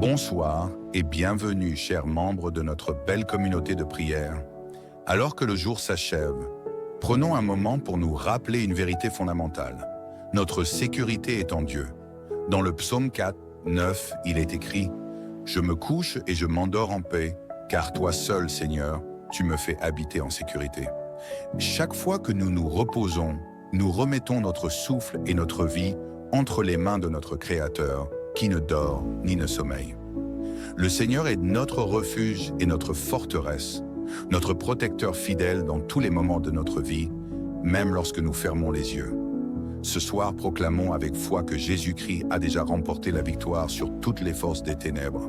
Bonsoir et bienvenue, chers membres de notre belle communauté de prière. Alors que le jour s'achève, prenons un moment pour nous rappeler une vérité fondamentale. Notre sécurité est en Dieu. Dans le psaume 4, 9, il est écrit « Je me couche et je m'endors en paix, car toi seul, Seigneur, tu me fais habiter en sécurité. » Chaque fois que nous nous reposons, nous remettons notre souffle et notre vie entre les mains de notre Créateur, qui ne dort ni ne sommeille. Le Seigneur est notre refuge et notre forteresse, notre protecteur fidèle dans tous les moments de notre vie, même lorsque nous fermons les yeux. Ce soir, proclamons avec foi que Jésus-Christ a déjà remporté la victoire sur toutes les forces des ténèbres.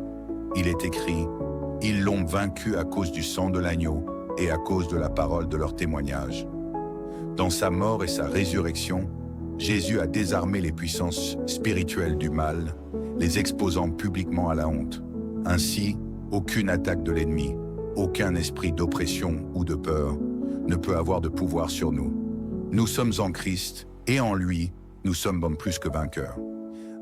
Il est écrit « Ils l'ont vaincu à cause du sang de l'agneau et à cause de la parole de leur témoignage. » Dans sa mort et sa résurrection, Jésus a désarmé les puissances spirituelles du mal, les exposant publiquement à la honte. Ainsi, aucune attaque de l'ennemi, aucun esprit d'oppression ou de peur ne peut avoir de pouvoir sur nous. Nous sommes en Christ et en lui, nous sommes bon plus que vainqueurs.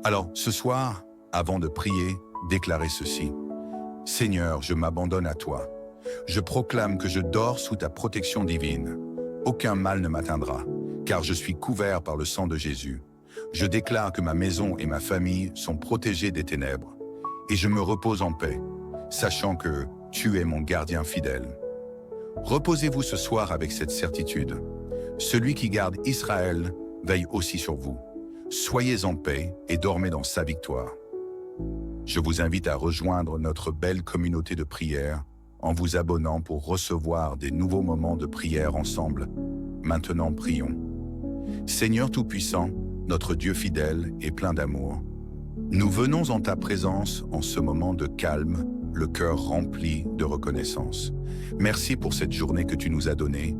Alors, ce soir, avant de prier, déclarez ceci. « Seigneur, je m'abandonne à toi. Je proclame que je dors sous ta protection divine. Aucun mal ne m'atteindra, car je suis couvert par le sang de Jésus. Je déclare que ma maison et ma famille sont protégées des ténèbres, et je me repose en paix, sachant que tu es mon gardien fidèle. » Reposez-vous ce soir avec cette certitude. Celui qui garde Israël veille aussi sur vous. Soyez en paix et dormez dans sa victoire. Je vous invite à rejoindre notre belle communauté de prière en vous abonnant pour recevoir des nouveaux moments de prière ensemble. Maintenant, prions. Seigneur Tout-Puissant, notre Dieu fidèle et plein d'amour, nous venons en ta présence en ce moment de calme, le cœur rempli de reconnaissance. Merci pour cette journée que tu nous as donnée,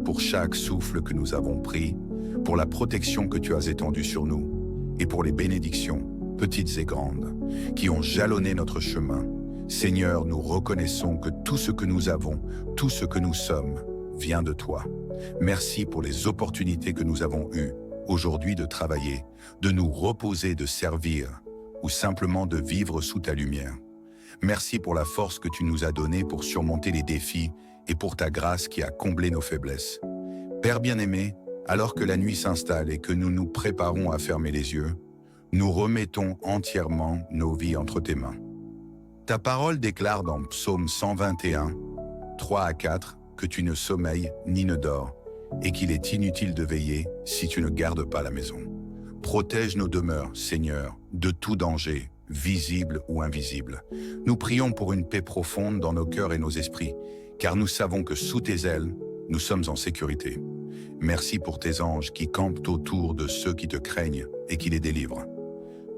pour chaque souffle que nous avons pris, pour la protection que tu as étendue sur nous, et pour les bénédictions, petites et grandes, qui ont jalonné notre chemin. Seigneur, nous reconnaissons que tout ce que nous avons, tout ce que nous sommes, vient de toi. Merci pour les opportunités que nous avons eues aujourd'hui de travailler, de nous reposer, de servir, ou simplement de vivre sous ta lumière. Merci pour la force que tu nous as donnée pour surmonter les défis et pour ta grâce qui a comblé nos faiblesses. Père bien-aimé, alors que la nuit s'installe et que nous nous préparons à fermer les yeux, nous remettons entièrement nos vies entre tes mains. Ta parole déclare dans Psaume 121, 3 à 4, que tu ne sommeilles ni ne dors, et qu'il est inutile de veiller si tu ne gardes pas la maison. Protège nos demeures, Seigneur, de tout danger, visible ou invisible. Nous prions pour une paix profonde dans nos cœurs et nos esprits, car nous savons que sous tes ailes, nous sommes en sécurité. Merci pour tes anges qui campent autour de ceux qui te craignent et qui les délivrent.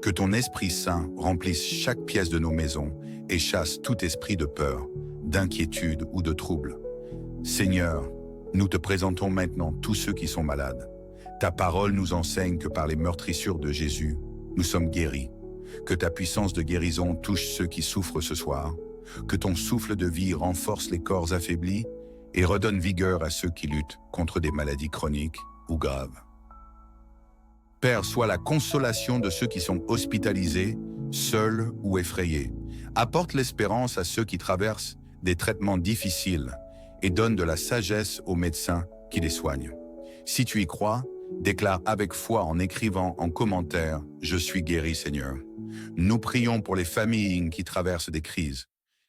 Que ton Esprit Saint remplisse chaque pièce de nos maisons et chasse tout esprit de peur, d'inquiétude ou de trouble. Seigneur, nous te présentons maintenant tous ceux qui sont malades. Ta parole nous enseigne que par les meurtrissures de Jésus, nous sommes guéris. Que ta puissance de guérison touche ceux qui souffrent ce soir. Que ton souffle de vie renforce les corps affaiblis et redonne vigueur à ceux qui luttent contre des maladies chroniques ou graves. Père, sois la consolation de ceux qui sont hospitalisés, seuls ou effrayés. Apporte l'espérance à ceux qui traversent des traitements difficiles et donne de la sagesse aux médecins qui les soignent. Si tu y crois, déclare avec foi en écrivant en commentaire « Je suis guéri, Seigneur ». Nous prions pour les familles qui traversent des crises.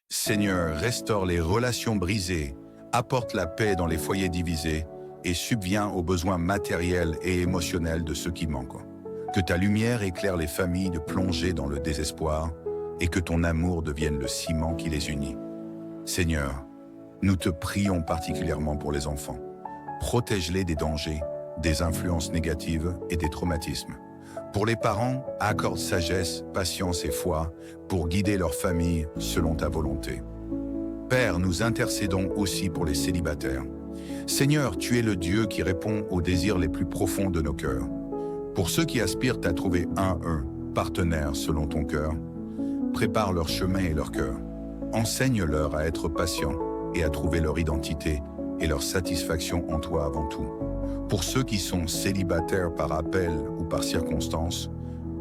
Seigneur, restaure les relations brisées, apporte la paix dans les foyers divisés et subviens aux besoins matériels et émotionnels de ceux qui manquent. Que ta lumière éclaire les familles de plonger dans le désespoir et que ton amour devienne le ciment qui les unit. Seigneur, nous te prions particulièrement pour les enfants. Protège-les des dangers, des influences négatives et des traumatismes. Pour les parents, accorde sagesse, patience et foi pour guider leur famille selon ta volonté. Père, nous intercédons aussi pour les célibataires. Seigneur, tu es le Dieu qui répond aux désirs les plus profonds de nos cœurs. Pour ceux qui aspirent à trouver un partenaire selon ton cœur, prépare leur chemin et leur cœur. Enseigne-leur à être patients et à trouver leur identité et leur satisfaction en toi avant tout. Pour ceux qui sont célibataires par appel ou par circonstance,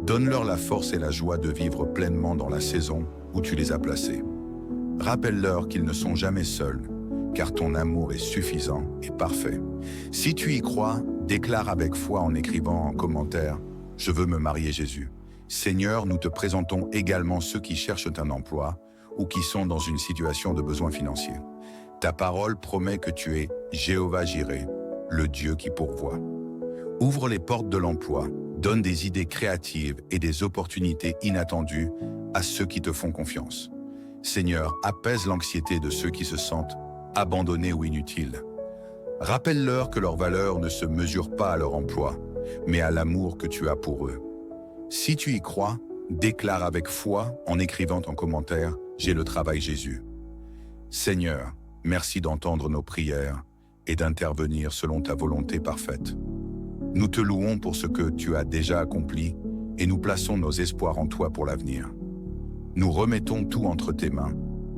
Donne-leur la force et la joie de vivre pleinement dans la saison où tu les as placés. Rappelle-leur qu'ils ne sont jamais seuls, car ton amour est suffisant et parfait. Si tu y crois, déclare avec foi en écrivant en commentaire « Je veux me marier Jésus ». Seigneur, nous te présentons également ceux qui cherchent un emploi ou qui sont dans une situation de besoin financier. Ta parole promet que tu es Jéhovah Jireh, le Dieu qui pourvoit. Ouvre les portes de l'emploi, donne des idées créatives et des opportunités inattendues à ceux qui te font confiance. Seigneur, apaise l'anxiété de ceux qui se sentent abandonnés ou inutiles. Rappelle-leur que leur valeur ne se mesure pas à leur emploi, mais à l'amour que tu as pour eux. Si tu y crois, déclare avec foi en écrivant en commentaire « J'ai le travail Jésus ». Seigneur, merci d'entendre nos prières et d'intervenir selon ta volonté parfaite. Nous te louons pour ce que tu as déjà accompli et nous plaçons nos espoirs en toi pour l'avenir. Nous remettons tout entre tes mains,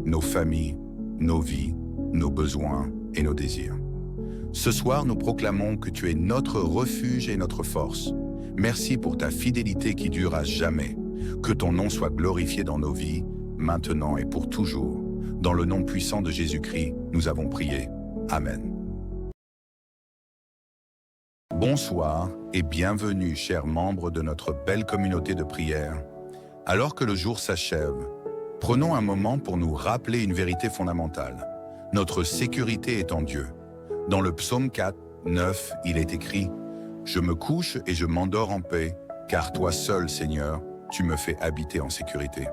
nos familles, nos vies, nos besoins et nos désirs. Ce soir, nous proclamons que tu es notre refuge et notre force. Merci pour ta fidélité qui dure à jamais. Que ton nom soit glorifié dans nos vies, maintenant et pour toujours. Dans le nom puissant de Jésus-Christ, nous avons prié. Amen. Bonsoir et bienvenue, chers membres de notre belle communauté de prière. Alors que le jour s'achève, prenons un moment pour nous rappeler une vérité fondamentale. Notre sécurité est en Dieu. Dans le psaume 4, 9, il est écrit « Je me couche et je m'endors en paix, car toi seul, Seigneur, tu me fais habiter en sécurité. »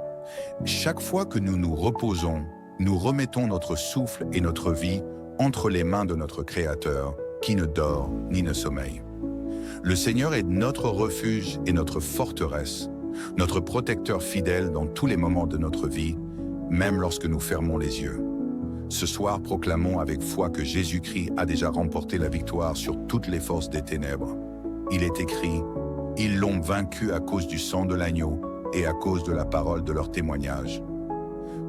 Chaque fois que nous nous reposons, nous remettons notre souffle et notre vie entre les mains de notre Créateur, qui ne dort ni ne sommeille. Le Seigneur est notre refuge et notre forteresse, notre protecteur fidèle dans tous les moments de notre vie, même lorsque nous fermons les yeux. Ce soir, proclamons avec foi que Jésus-Christ a déjà remporté la victoire sur toutes les forces des ténèbres. Il est écrit « Ils l'ont vaincu à cause du sang de l'agneau et à cause de la parole de leur témoignage. »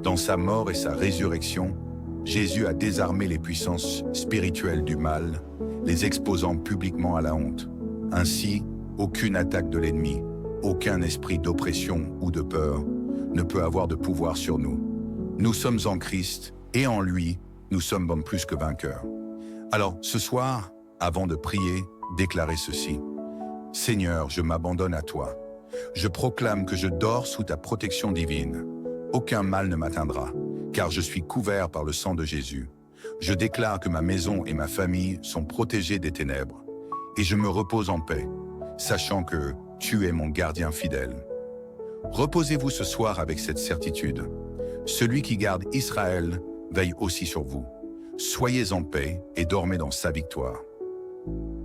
Dans sa mort et sa résurrection, Jésus a désarmé les puissances spirituelles du mal, les exposant publiquement à la honte. Ainsi, aucune attaque de l'ennemi, aucun esprit d'oppression ou de peur ne peut avoir de pouvoir sur nous. Nous sommes en Christ et en lui, nous sommes plus que vainqueurs. Alors, ce soir, avant de prier, déclarez ceci. « Seigneur, je m'abandonne à toi. Je proclame que je dors sous ta protection divine. Aucun mal ne m'atteindra, car je suis couvert par le sang de Jésus. Je déclare que ma maison et ma famille sont protégées des ténèbres, et je me repose en paix, sachant que tu es mon gardien fidèle. » Reposez-vous ce soir avec cette certitude. Celui qui garde Israël veille aussi sur vous. Soyez en paix et dormez dans sa victoire.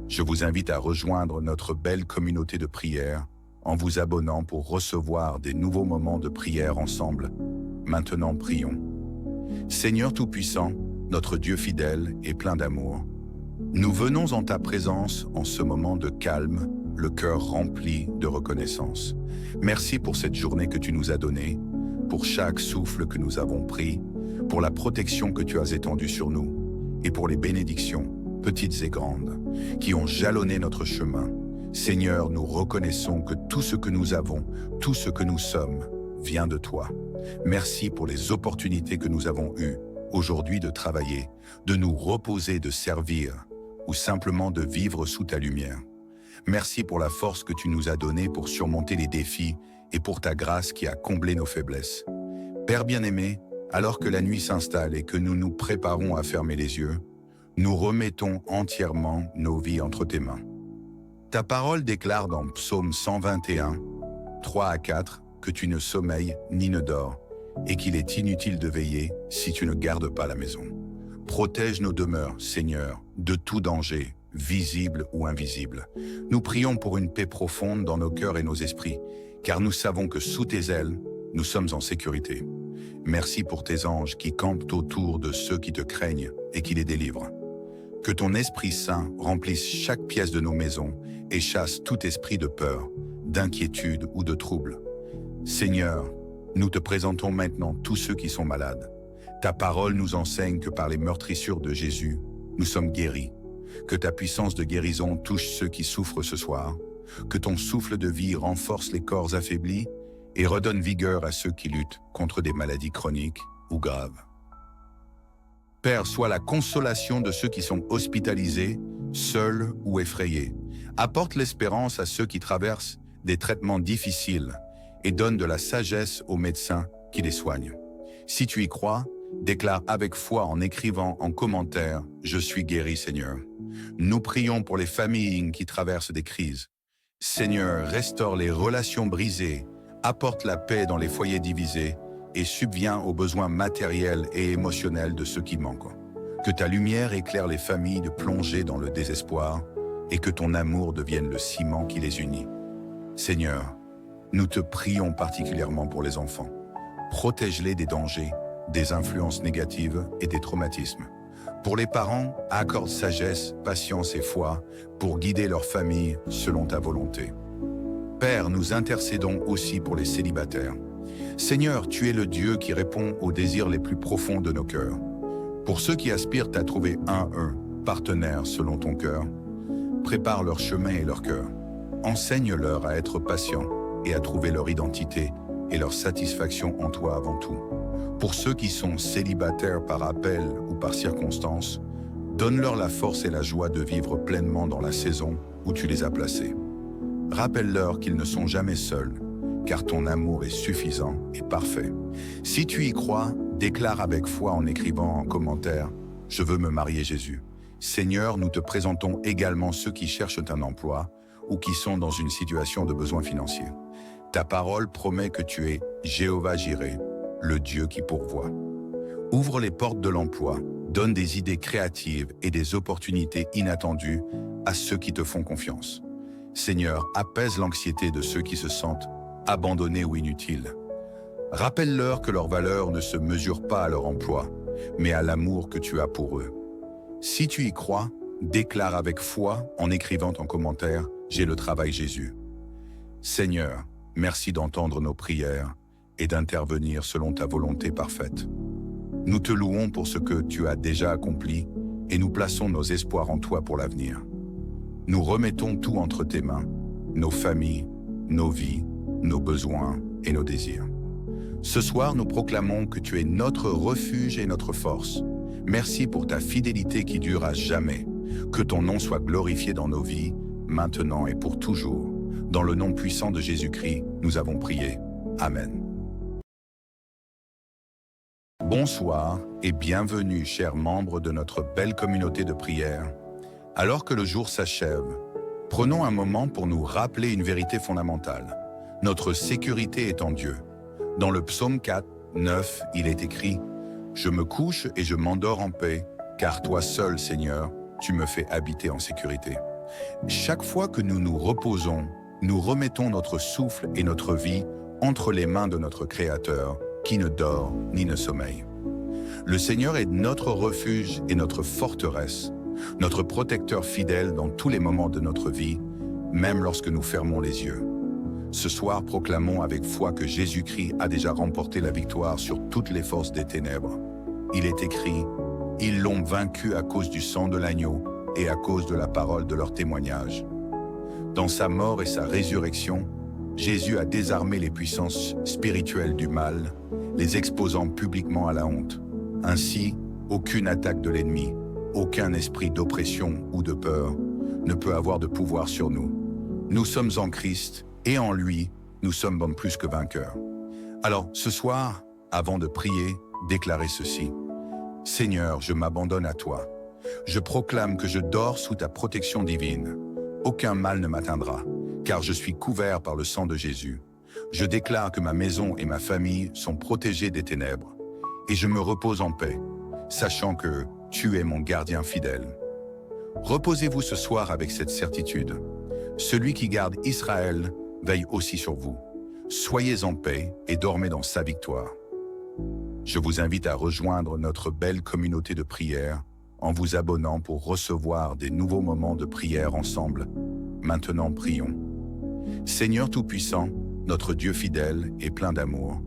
Je vous invite à rejoindre notre belle communauté de prière en vous abonnant pour recevoir des nouveaux moments de prière ensemble. Maintenant, prions. Seigneur Tout-Puissant, notre Dieu fidèle et plein d'amour, nous venons en ta présence en ce moment de calme, le cœur rempli de reconnaissance. Merci pour cette journée que tu nous as donnée, pour chaque souffle que nous avons pris, pour la protection que tu as étendue sur nous, et pour les bénédictions, petites et grandes, qui ont jalonné notre chemin. Seigneur, nous reconnaissons que tout ce que nous avons, tout ce que nous sommes, vient de toi. Merci pour les opportunités que nous avons eues aujourd'hui de travailler, de nous reposer, de servir, ou simplement de vivre sous ta lumière. Merci pour la force que tu nous as donnée pour surmonter les défis et pour ta grâce qui a comblé nos faiblesses. Père bien-aimé, alors que la nuit s'installe et que nous nous préparons à fermer les yeux, nous remettons entièrement nos vies entre tes mains. Ta parole déclare dans Psaume 121, 3 à 4, que tu ne sommeilles ni ne dors, et qu'il est inutile de veiller si tu ne gardes pas la maison. Protège nos demeures, Seigneur, de tout danger, visible ou invisible. Nous prions pour une paix profonde dans nos cœurs et nos esprits, car nous savons que sous tes ailes, nous sommes en sécurité. Merci pour tes anges qui campent autour de ceux qui te craignent et qui les délivrent. Que ton Esprit Saint remplisse chaque pièce de nos maisons et chasse tout esprit de peur, d'inquiétude ou de trouble. Seigneur, nous te présentons maintenant tous ceux qui sont malades. Ta parole nous enseigne que par les meurtrissures de Jésus, nous sommes guéris. Que ta puissance de guérison touche ceux qui souffrent ce soir. Que ton souffle de vie renforce les corps affaiblis et redonne vigueur à ceux qui luttent contre des maladies chroniques ou graves. Père, sois la consolation de ceux qui sont hospitalisés, seuls ou effrayés. Apporte l'espérance à ceux qui traversent des traitements difficiles et donne de la sagesse aux médecins qui les soignent. Si tu y crois, déclare avec foi en écrivant en commentaire « Je suis guéri, Seigneur ». Nous prions pour les familles qui traversent des crises. Seigneur, restaure les relations brisées, apporte la paix dans les foyers divisés et subviens aux besoins matériels et émotionnels de ceux qui manquent. Que ta lumière éclaire les familles de plonger dans le désespoir et que ton amour devienne le ciment qui les unit. Seigneur, nous te prions particulièrement pour les enfants. Protège-les des dangers, des influences négatives et des traumatismes. Pour les parents, accorde sagesse, patience et foi pour guider leur famille selon ta volonté. Père, nous intercédons aussi pour les célibataires. Seigneur, tu es le Dieu qui répond aux désirs les plus profonds de nos cœurs. Pour ceux qui aspirent à trouver un partenaire selon ton cœur, prépare leur chemin et leur cœur. Enseigne-leur à être patients et à trouver leur identité et leur satisfaction en toi avant tout. Pour ceux qui sont célibataires par appel ou par circonstance, donne-leur la force et la joie de vivre pleinement dans la saison où tu les as placés. Rappelle-leur qu'ils ne sont jamais seuls, car ton amour est suffisant et parfait. Si tu y crois, déclare avec foi en écrivant en commentaire « Je veux me marier Jésus ». Seigneur, nous te présentons également ceux qui cherchent un emploi ou qui sont dans une situation de besoin financier. Ta parole promet que tu es Jéhovah Jireh, le Dieu qui pourvoit. Ouvre les portes de l'emploi, donne des idées créatives et des opportunités inattendues à ceux qui te font confiance. Seigneur, apaise l'anxiété de ceux qui se sentent abandonnés ou inutiles. Rappelle-leur que leur valeur ne se mesure pas à leur emploi, mais à l'amour que tu as pour eux. Si tu y crois, déclare avec foi en écrivant en commentaire « J'ai le travail Jésus ». Seigneur, merci d'entendre nos prières et d'intervenir selon ta volonté parfaite. Nous te louons pour ce que tu as déjà accompli et nous plaçons nos espoirs en toi pour l'avenir. Nous remettons tout entre tes mains, nos familles, nos vies, nos besoins et nos désirs. Ce soir, nous proclamons que tu es notre refuge et notre force. Merci pour ta fidélité qui dure à jamais. Que ton nom soit glorifié dans nos vies, maintenant et pour toujours. Dans le nom puissant de Jésus-Christ, nous avons prié. Amen. Bonsoir et bienvenue, chers membres de notre belle communauté de prière. Alors que le jour s'achève, prenons un moment pour nous rappeler une vérité fondamentale. Notre sécurité est en Dieu. Dans le psaume 4, 9, il est écrit « Je me couche et je m'endors en paix, car toi seul, Seigneur, tu me fais habiter en sécurité. » Chaque fois que nous nous reposons, nous remettons notre souffle et notre vie entre les mains de notre Créateur, qui ne dort ni ne sommeille. Le Seigneur est notre refuge et notre forteresse, notre protecteur fidèle dans tous les moments de notre vie, même lorsque nous fermons les yeux. Ce soir, proclamons avec foi que Jésus-Christ a déjà remporté la victoire sur toutes les forces des ténèbres. Il est écrit « Ils l'ont vaincu à cause du sang de l'agneau et à cause de la parole de leur témoignage. » Dans sa mort et sa résurrection, Jésus a désarmé les puissances spirituelles du mal, les exposant publiquement à la honte. Ainsi, aucune attaque de l'ennemi, aucun esprit d'oppression ou de peur ne peut avoir de pouvoir sur nous. Nous sommes en Christ et en lui, nous sommes plus que vainqueurs. Alors, ce soir, avant de prier, déclarez ceci. « Seigneur, je m'abandonne à toi. Je proclame que je dors sous ta protection divine. Aucun mal ne m'atteindra, car je suis couvert par le sang de Jésus. Je déclare que ma maison et ma famille sont protégées des ténèbres, et je me repose en paix, sachant que tu es mon gardien fidèle. » Reposez-vous ce soir avec cette certitude. Celui qui garde Israël veille aussi sur vous. Soyez en paix et dormez dans sa victoire. Je vous invite à rejoindre notre belle communauté de prière en vous abonnant pour recevoir des nouveaux moments de prière ensemble. Maintenant, prions. Seigneur Tout-Puissant, notre Dieu fidèle et plein d'amour,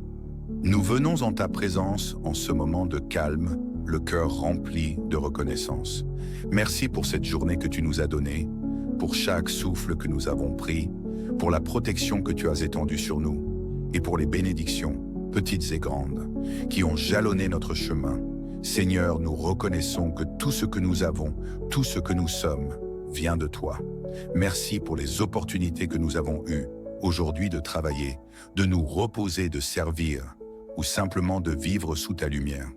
nous venons en ta présence en ce moment de calme, le cœur rempli de reconnaissance. Merci pour cette journée que tu nous as donnée. pour chaque souffle que nous avons pris, pour la protection que tu as étendue sur nous, et pour les bénédictions, petites et grandes, qui ont jalonné notre chemin. Seigneur, nous reconnaissons que tout ce que nous avons, tout ce que nous sommes, vient de toi. Merci pour les opportunités que nous avons eues aujourd'hui de travailler, de nous reposer, de servir, ou simplement de vivre sous ta lumière.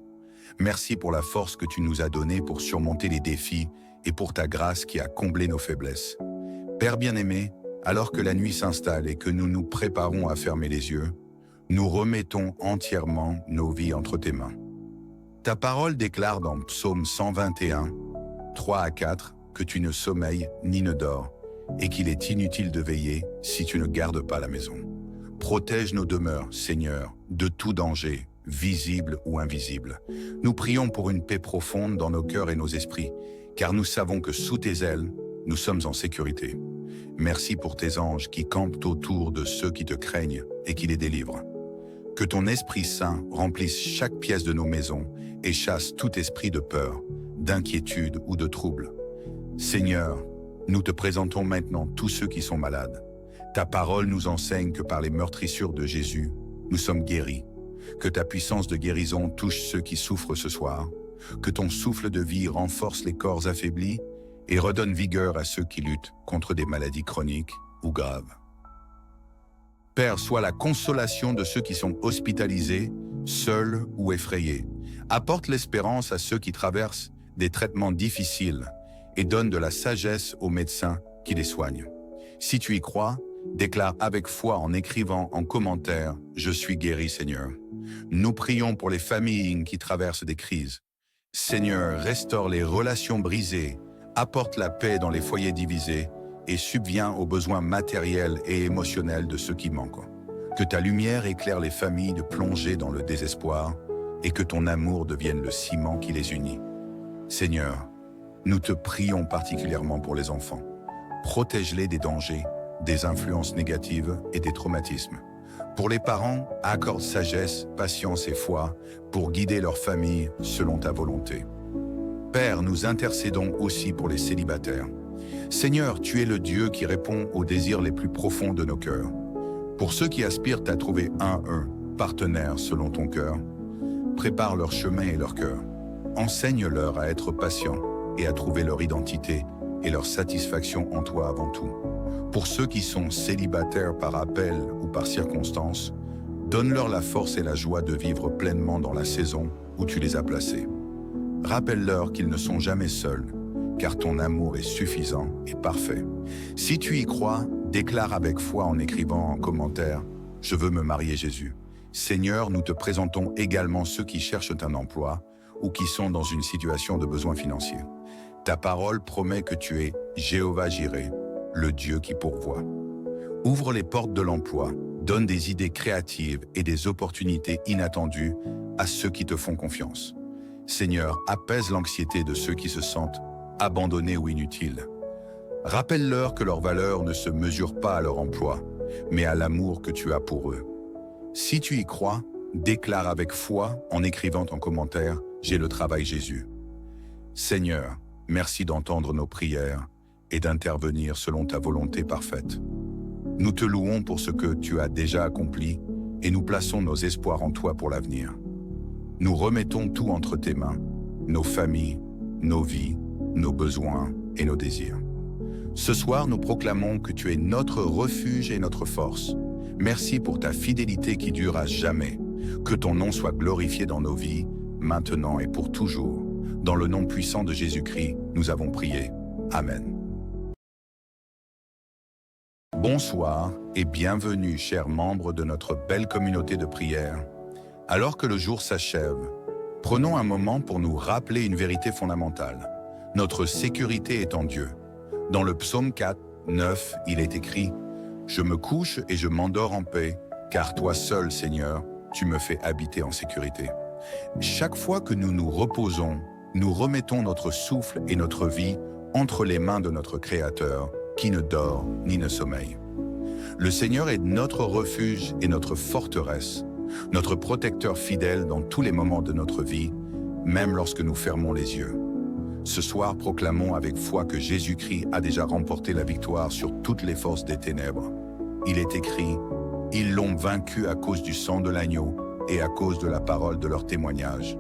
Merci pour la force que tu nous as donnée pour surmonter les défis et pour ta grâce qui a comblé nos faiblesses. Père bien-aimé, alors que la nuit s'installe et que nous nous préparons à fermer les yeux, nous remettons entièrement nos vies entre tes mains. Ta parole déclare dans Psaume 121, 3 à 4, que tu ne sommeilles ni ne dors, et qu'il est inutile de veiller si tu ne gardes pas la maison. Protège nos demeures, Seigneur, de tout danger, visible ou invisible. Nous prions pour une paix profonde dans nos cœurs et nos esprits, car nous savons que sous tes ailes, nous sommes en sécurité. Merci pour tes anges qui campent autour de ceux qui te craignent et qui les délivrent. Que ton Esprit Saint remplisse chaque pièce de nos maisons et chasse tout esprit de peur, d'inquiétude ou de trouble. Seigneur, nous te présentons maintenant tous ceux qui sont malades. Ta parole nous enseigne que par les meurtrissures de Jésus, nous sommes guéris. Que ta puissance de guérison touche ceux qui souffrent ce soir. Que ton souffle de vie renforce les corps affaiblis et redonne vigueur à ceux qui luttent contre des maladies chroniques ou graves. Père, sois la consolation de ceux qui sont hospitalisés, seuls ou effrayés. Apporte l'espérance à ceux qui traversent des traitements difficiles et donne de la sagesse aux médecins qui les soignent. Si tu y crois, déclare avec foi en écrivant en commentaire « Je suis guéri, Seigneur ». Nous prions pour les familles qui traversent des crises. Seigneur, restaure les relations brisées, apporte la paix dans les foyers divisés et subviens aux besoins matériels et émotionnels de ceux qui manquent. Que ta lumière éclaire les familles de plonger dans le désespoir et que ton amour devienne le ciment qui les unit. Seigneur, nous te prions particulièrement pour les enfants. Protège-les des dangers, des influences négatives et des traumatismes. Pour les parents, accorde sagesse, patience et foi pour guider leur famille selon ta volonté. Père, nous intercédons aussi pour les célibataires. Seigneur, tu es le Dieu qui répond aux désirs les plus profonds de nos cœurs. Pour ceux qui aspirent à trouver un partenaire selon ton cœur, prépare leur chemin et leur cœur. Enseigne-leur à être patients et à trouver leur identité et leur satisfaction en toi avant tout. Pour ceux qui sont célibataires par appel ou par circonstance, donne-leur la force et la joie de vivre pleinement dans la saison où tu les as placés. Rappelle-leur qu'ils ne sont jamais seuls, car ton amour est suffisant et parfait. Si tu y crois, déclare avec foi en écrivant en commentaire « Je veux me marier Jésus ». Seigneur, nous te présentons également ceux qui cherchent un emploi ou qui sont dans une situation de besoin financier. Ta parole promet que tu es Jéhovah Jireh, le Dieu qui pourvoit. Ouvre les portes de l'emploi, donne des idées créatives et des opportunités inattendues à ceux qui te font confiance. Seigneur, apaise l'anxiété de ceux qui se sentent abandonnés ou inutiles. Rappelle-leur que leur valeur ne se mesure pas à leur emploi, mais à l'amour que tu as pour eux. Si tu y crois, déclare avec foi en écrivant en commentaire « J'ai le travail Jésus ». Seigneur, merci d'entendre nos prières et d'intervenir selon ta volonté parfaite. Nous te louons pour ce que tu as déjà accompli et nous plaçons nos espoirs en toi pour l'avenir. Nous remettons tout entre tes mains, nos familles, nos vies, nos besoins et nos désirs. Ce soir, nous proclamons que tu es notre refuge et notre force. Merci pour ta fidélité qui dure à jamais. Que ton nom soit glorifié dans nos vies, maintenant et pour toujours. Dans le nom puissant de Jésus-Christ, nous avons prié. Amen. Bonsoir et bienvenue, chers membres de notre belle communauté de prière. Alors que le jour s'achève, prenons un moment pour nous rappeler une vérité fondamentale. Notre sécurité est en Dieu. Dans le psaume 4, 9, il est écrit « Je me couche et je m'endors en paix, car toi seul, Seigneur, tu me fais habiter en sécurité. » Chaque fois que nous nous reposons, nous remettons notre souffle et notre vie entre les mains de notre Créateur, qui ne dort ni ne sommeille. Le Seigneur est notre refuge et notre forteresse, notre protecteur fidèle dans tous les moments de notre vie, même lorsque nous fermons les yeux. Ce soir, proclamons avec foi que Jésus-Christ a déjà remporté la victoire sur toutes les forces des ténèbres. Il est écrit, « Ils l'ont vaincu à cause du sang de l'agneau et à cause de la parole de leur témoignage. »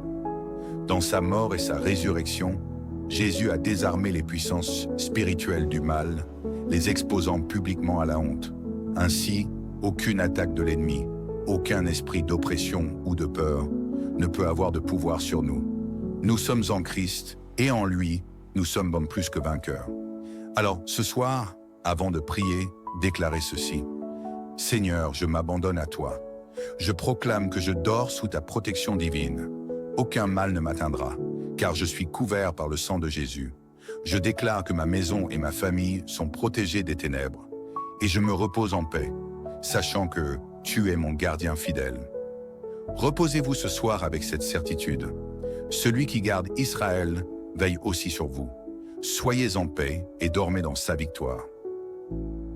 Dans sa mort et sa résurrection, Jésus a désarmé les puissances spirituelles du mal, les exposant publiquement à la honte. Ainsi, aucune attaque de l'ennemi, aucun esprit d'oppression ou de peur ne peut avoir de pouvoir sur nous. Nous sommes en Christ et en lui, nous sommes plus que vainqueurs. Alors, ce soir, avant de prier, déclarez ceci. « Seigneur, je m'abandonne à toi. Je proclame que je dors sous ta protection divine. Aucun mal ne m'atteindra, car je suis couvert par le sang de Jésus. Je déclare que ma maison et ma famille sont protégées des ténèbres, et je me repose en paix, sachant que tu es mon gardien fidèle. » Reposez-vous ce soir avec cette certitude. Celui qui garde Israël veille aussi sur vous. Soyez en paix et dormez dans sa victoire.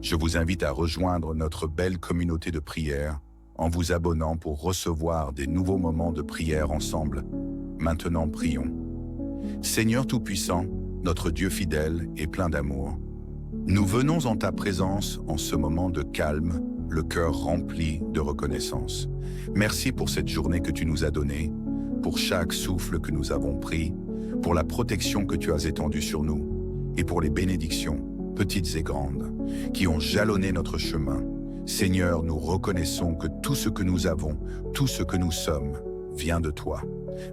Je vous invite à rejoindre notre belle communauté de prière en vous abonnant pour recevoir des nouveaux moments de prière ensemble. Maintenant, prions. Seigneur Tout-Puissant, notre Dieu fidèle et plein d'amour, nous venons en ta présence en ce moment de calme, le cœur rempli de reconnaissance. Merci pour cette journée que tu nous as donnée, pour chaque souffle que nous avons pris, pour la protection que tu as étendue sur nous, et pour les bénédictions, petites et grandes, qui ont jalonné notre chemin. Seigneur, nous reconnaissons que tout ce que nous avons, tout ce que nous sommes, vient de toi.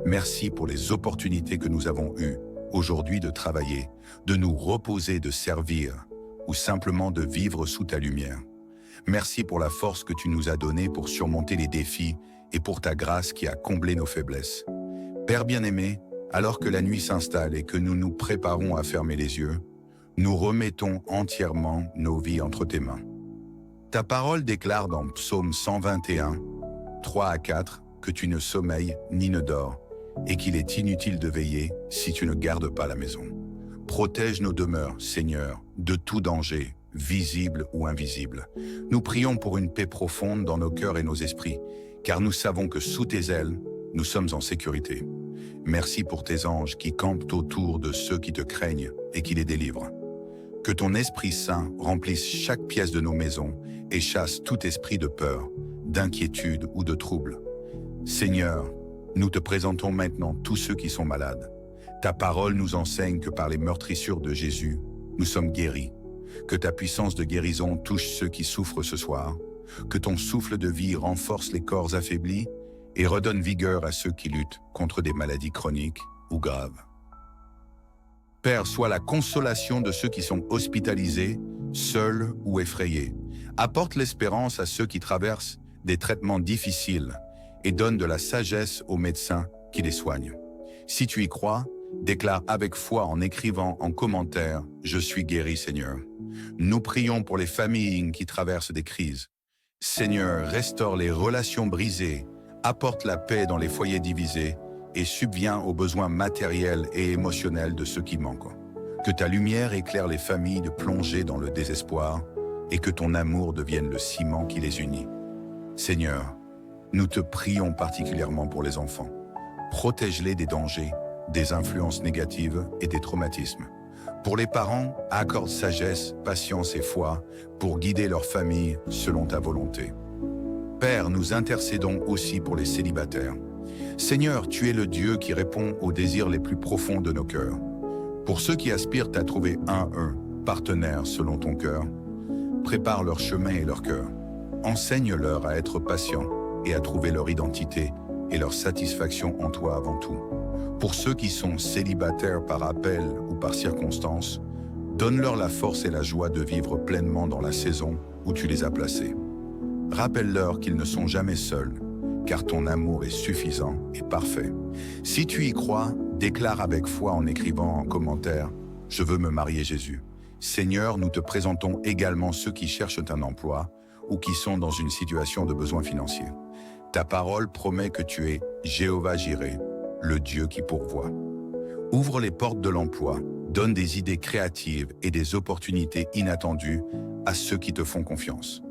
Merci pour les opportunités que nous avons eues aujourd'hui de travailler, de nous reposer, de servir, ou simplement de vivre sous ta lumière. Merci pour la force que tu nous as donnée pour surmonter les défis et pour ta grâce qui a comblé nos faiblesses. Père bien-aimé, alors que la nuit s'installe et que nous nous préparons à fermer les yeux, nous remettons entièrement nos vies entre tes mains. Ta parole déclare dans Psaume 121, 3 à 4, que tu ne sommeilles ni ne dors, et qu'il est inutile de veiller si tu ne gardes pas la maison. Protège nos demeures, Seigneur, de tout danger, visible ou invisible. Nous prions pour une paix profonde dans nos cœurs et nos esprits, car nous savons que sous tes ailes, nous sommes en sécurité. Merci pour tes anges qui campent autour de ceux qui te craignent et qui les délivrent. Que ton Esprit Saint remplisse chaque pièce de nos maisons et chasse tout esprit de peur, d'inquiétude ou de trouble. Seigneur, nous te présentons maintenant tous ceux qui sont malades. Ta parole nous enseigne que par les meurtrissures de Jésus, nous sommes guéris. Que ta puissance de guérison touche ceux qui souffrent ce soir. Que ton souffle de vie renforce les corps affaiblis et redonne vigueur à ceux qui luttent contre des maladies chroniques ou graves. Père, sois la consolation de ceux qui sont hospitalisés, seuls ou effrayés. Apporte l'espérance à ceux qui traversent des traitements difficiles et donne de la sagesse aux médecins qui les soignent. Si tu y crois, déclare avec foi en écrivant en commentaire « Je suis guéri, Seigneur ». Nous prions pour les familles qui traversent des crises. Seigneur, restaure les relations brisées, apporte la paix dans les foyers divisés et subviens aux besoins matériels et émotionnels de ceux qui manquent. Que ta lumière éclaire les familles de plonger dans le désespoir et que ton amour devienne le ciment qui les unit. Seigneur, nous te prions particulièrement pour les enfants. Protège-les des dangers, des influences négatives et des traumatismes. Pour les parents, accorde sagesse, patience et foi pour guider leur famille selon ta volonté. Père, nous intercédons aussi pour les célibataires. Seigneur, tu es le Dieu qui répond aux désirs les plus profonds de nos cœurs. Pour ceux qui aspirent à trouver un partenaire selon ton cœur, prépare leur chemin et leur cœur. Enseigne-leur à être patients et à trouver leur identité et leur satisfaction en toi avant tout. Pour ceux qui sont célibataires par appel ou par circonstance, donne-leur la force et la joie de vivre pleinement dans la saison où tu les as placés. Rappelle-leur qu'ils ne sont jamais seuls, car ton amour est suffisant et parfait. Si tu y crois, déclare avec foi en écrivant en commentaire « Je veux me marier Jésus ». Seigneur, nous te présentons également ceux qui cherchent un emploi ou qui sont dans une situation de besoin financier. Ta parole promet que tu es Jéhovah Jireh, le Dieu qui pourvoit. Ouvre les portes de l'emploi, donne des idées créatives et des opportunités inattendues à ceux qui te font confiance.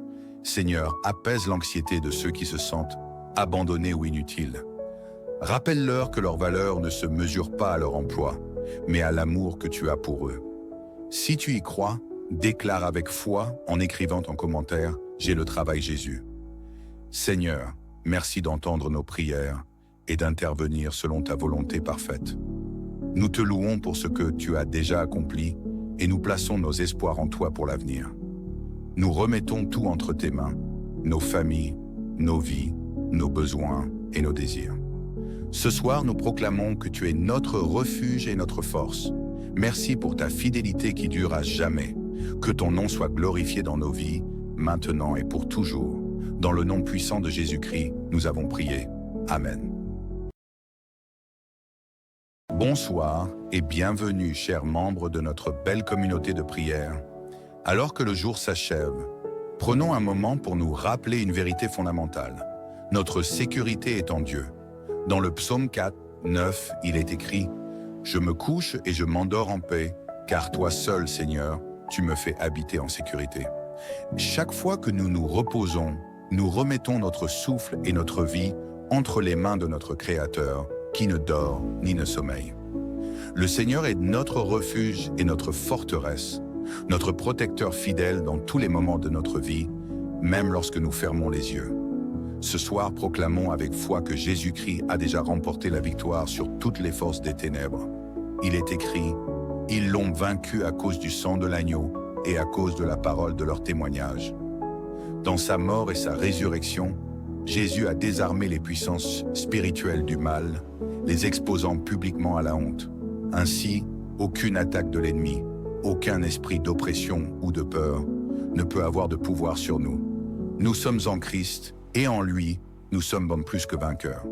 Seigneur, apaise l'anxiété de ceux qui se sentent abandonnés ou inutiles. Rappelle-leur que leur valeur ne se mesure pas à leur emploi, mais à l'amour que tu as pour eux. Si tu y crois, déclare avec foi en écrivant en commentaire « J'ai le travail Jésus ». Seigneur, merci d'entendre nos prières et d'intervenir selon ta volonté parfaite. Nous te louons pour ce que tu as déjà accompli et nous plaçons nos espoirs en toi pour l'avenir. Nous remettons tout entre tes mains, nos familles, nos vies, nos besoins et nos désirs. Ce soir, nous proclamons que tu es notre refuge et notre force. Merci pour ta fidélité qui dure à jamais. Que ton nom soit glorifié dans nos vies, maintenant et pour toujours. Dans le nom puissant de Jésus-Christ, nous avons prié. Amen. Bonsoir et bienvenue, chers membres de notre belle communauté de prière. Alors que le jour s'achève, prenons un moment pour nous rappeler une vérité fondamentale. Notre sécurité est en Dieu. Dans le psaume 4, 9, il est écrit « Je me couche et je m'endors en paix, car toi seul, Seigneur, tu me fais habiter en sécurité. » Chaque fois que nous nous reposons, nous remettons notre souffle et notre vie entre les mains de notre Créateur, qui ne dort ni ne sommeille. Le Seigneur est notre refuge et notre forteresse, notre protecteur fidèle dans tous les moments de notre vie, même lorsque nous fermons les yeux. Ce soir, proclamons avec foi que Jésus-Christ a déjà remporté la victoire sur toutes les forces des ténèbres. Il est écrit « Ils l'ont vaincu à cause du sang de l'agneau et à cause de la parole de leur témoignage. » Dans sa mort et sa résurrection, Jésus a désarmé les puissances spirituelles du mal, les exposant publiquement à la honte. Ainsi, aucune attaque de l'ennemi, aucun esprit d'oppression ou de peur ne peut avoir de pouvoir sur nous. Nous sommes en Christ et en lui, nous sommes plus que vainqueurs.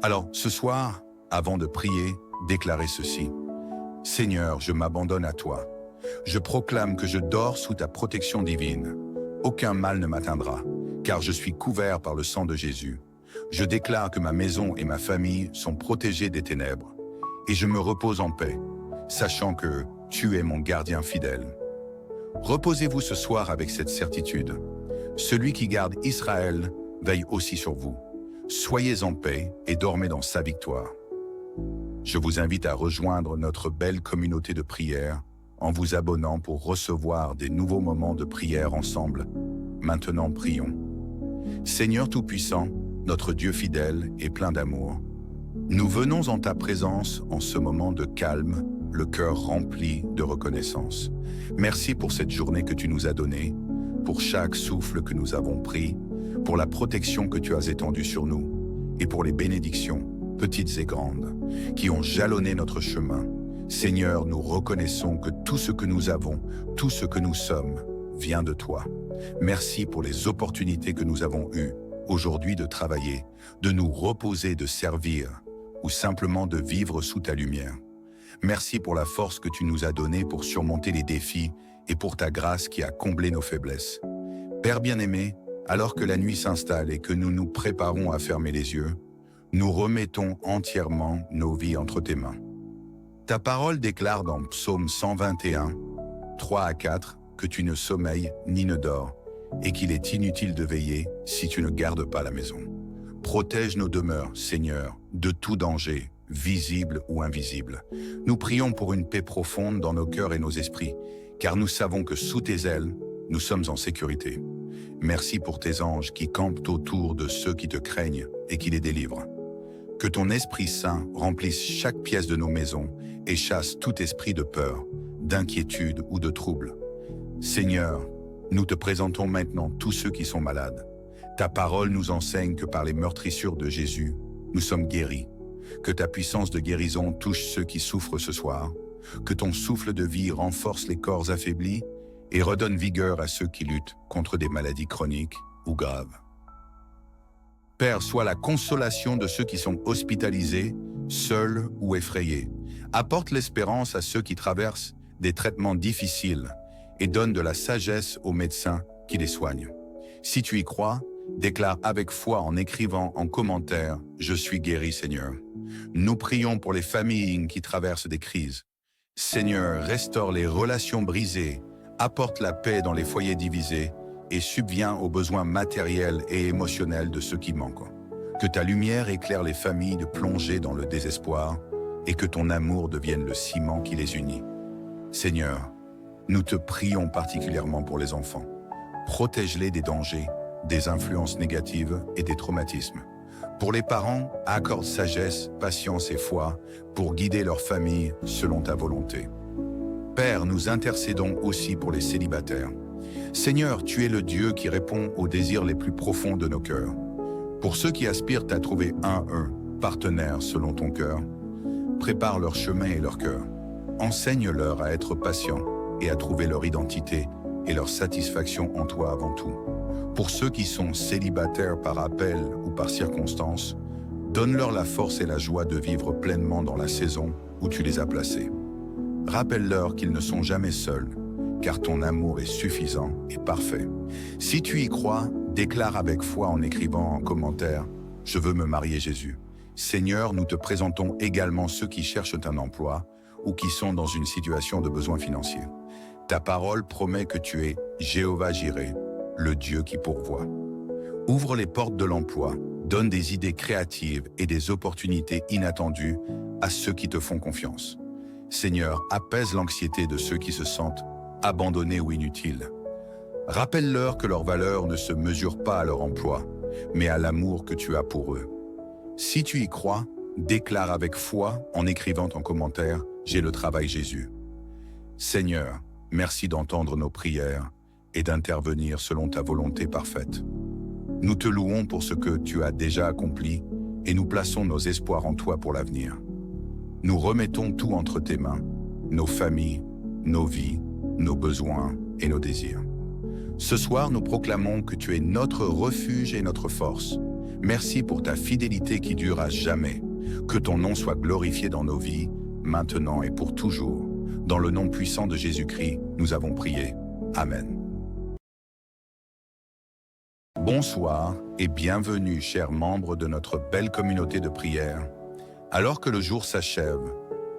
Alors, ce soir, avant de prier, déclarez ceci. « Seigneur, je m'abandonne à toi. Je proclame que je dors sous ta protection divine. Aucun mal ne m'atteindra, car je suis couvert par le sang de Jésus. Je déclare que ma maison et ma famille sont protégées des ténèbres, et je me repose en paix, sachant que tu es mon gardien fidèle. » Reposez-vous ce soir avec cette certitude. Celui qui garde Israël veille aussi sur vous. Soyez en paix et dormez dans sa victoire. Je vous invite à rejoindre notre belle communauté de prière en vous abonnant pour recevoir des nouveaux moments de prière ensemble. Maintenant, prions. Seigneur Tout-Puissant, notre Dieu fidèle et plein d'amour, nous venons en ta présence en ce moment de calme, le cœur rempli de reconnaissance. Merci pour cette journée que tu nous as donnée, pour chaque souffle que nous avons pris, pour la protection que tu as étendue sur nous, et pour les bénédictions, petites et grandes, qui ont jalonné notre chemin. Seigneur, nous reconnaissons que tout ce que nous avons, tout ce que nous sommes, vient de toi. Merci pour les opportunités que nous avons eues aujourd'hui de travailler, de nous reposer, de servir, ou simplement de vivre sous ta lumière. Merci pour la force que tu nous as donnée pour surmonter les défis et pour ta grâce qui a comblé nos faiblesses. Père bien-aimé, alors que la nuit s'installe et que nous nous préparons à fermer les yeux, nous remettons entièrement nos vies entre tes mains. Ta parole déclare dans Psaume 121, 3 à 4, que tu ne sommeilles ni ne dors, et qu'il est inutile de veiller si tu ne gardes pas la maison. Protège nos demeures, Seigneur, de tout danger, visible ou invisible. Nous prions pour une paix profonde dans nos cœurs et nos esprits, car nous savons que sous tes ailes, nous sommes en sécurité. Merci pour tes anges qui campent autour de ceux qui te craignent et qui les délivrent. Que ton Esprit Saint remplisse chaque pièce de nos maisons et chasse tout esprit de peur, d'inquiétude ou de trouble. Seigneur, nous te présentons maintenant tous ceux qui sont malades. Ta parole nous enseigne que par les meurtrissures de Jésus, nous sommes guéris. Que ta puissance de guérison touche ceux qui souffrent ce soir. Que ton souffle de vie renforce les corps affaiblis et redonne vigueur à ceux qui luttent contre des maladies chroniques ou graves. Père, sois la consolation de ceux qui sont hospitalisés, seuls ou effrayés. Apporte l'espérance à ceux qui traversent des traitements difficiles et donne de la sagesse aux médecins qui les soignent. Si tu y crois, déclare avec foi en écrivant en commentaire « Je suis guéri, Seigneur ». Nous prions pour les familles qui traversent des crises. Seigneur, restaure les relations brisées, apporte la paix dans les foyers divisés et subviens aux besoins matériels et émotionnels de ceux qui manquent. Que ta lumière éclaire les familles de plonger dans le désespoir et que ton amour devienne le ciment qui les unit. Seigneur, nous te prions particulièrement pour les enfants. Protège-les des dangers, des influences négatives et des traumatismes. Pour les parents, accorde sagesse, patience et foi pour guider leur famille selon ta volonté. Père, nous intercédons aussi pour les célibataires. Seigneur, tu es le Dieu qui répond aux désirs les plus profonds de nos cœurs. Pour ceux qui aspirent à trouver un partenaire selon ton cœur, prépare leur chemin et leur cœur. Enseigne-leur à être patients et à trouver leur identité et leur satisfaction en toi avant tout. Pour ceux qui sont célibataires par appel ou par circonstance, donne-leur la force et la joie de vivre pleinement dans la saison où tu les as placés. Rappelle-leur qu'ils ne sont jamais seuls, car ton amour est suffisant et parfait. Si tu y crois, déclare avec foi en écrivant en commentaire « Je veux me marier Jésus ». Seigneur, nous te présentons également ceux qui cherchent un emploi ou qui sont dans une situation de besoin financier. Ta parole promet que tu es Jéhovah Jireh, le Dieu qui pourvoit. Ouvre les portes de l'emploi, donne des idées créatives et des opportunités inattendues à ceux qui te font confiance. Seigneur, apaise l'anxiété de ceux qui se sentent abandonnés ou inutiles. Rappelle-leur que leur valeur ne se mesure pas à leur emploi, mais à l'amour que tu as pour eux. Si tu y crois, déclare avec foi en écrivant en commentaire « J'ai le travail Jésus ». Seigneur, merci d'entendre nos prières et d'intervenir selon ta volonté parfaite. Nous te louons pour ce que tu as déjà accompli et nous plaçons nos espoirs en toi pour l'avenir. Nous remettons tout entre tes mains, nos familles, nos vies, nos besoins et nos désirs. Ce soir, nous proclamons que tu es notre refuge et notre force. Merci pour ta fidélité qui dure à jamais. Que ton nom soit glorifié dans nos vies, maintenant et pour toujours. Dans le nom puissant de Jésus-Christ, nous avons prié. Amen. Bonsoir et bienvenue, chers membres de notre belle communauté de prière. Alors que le jour s'achève,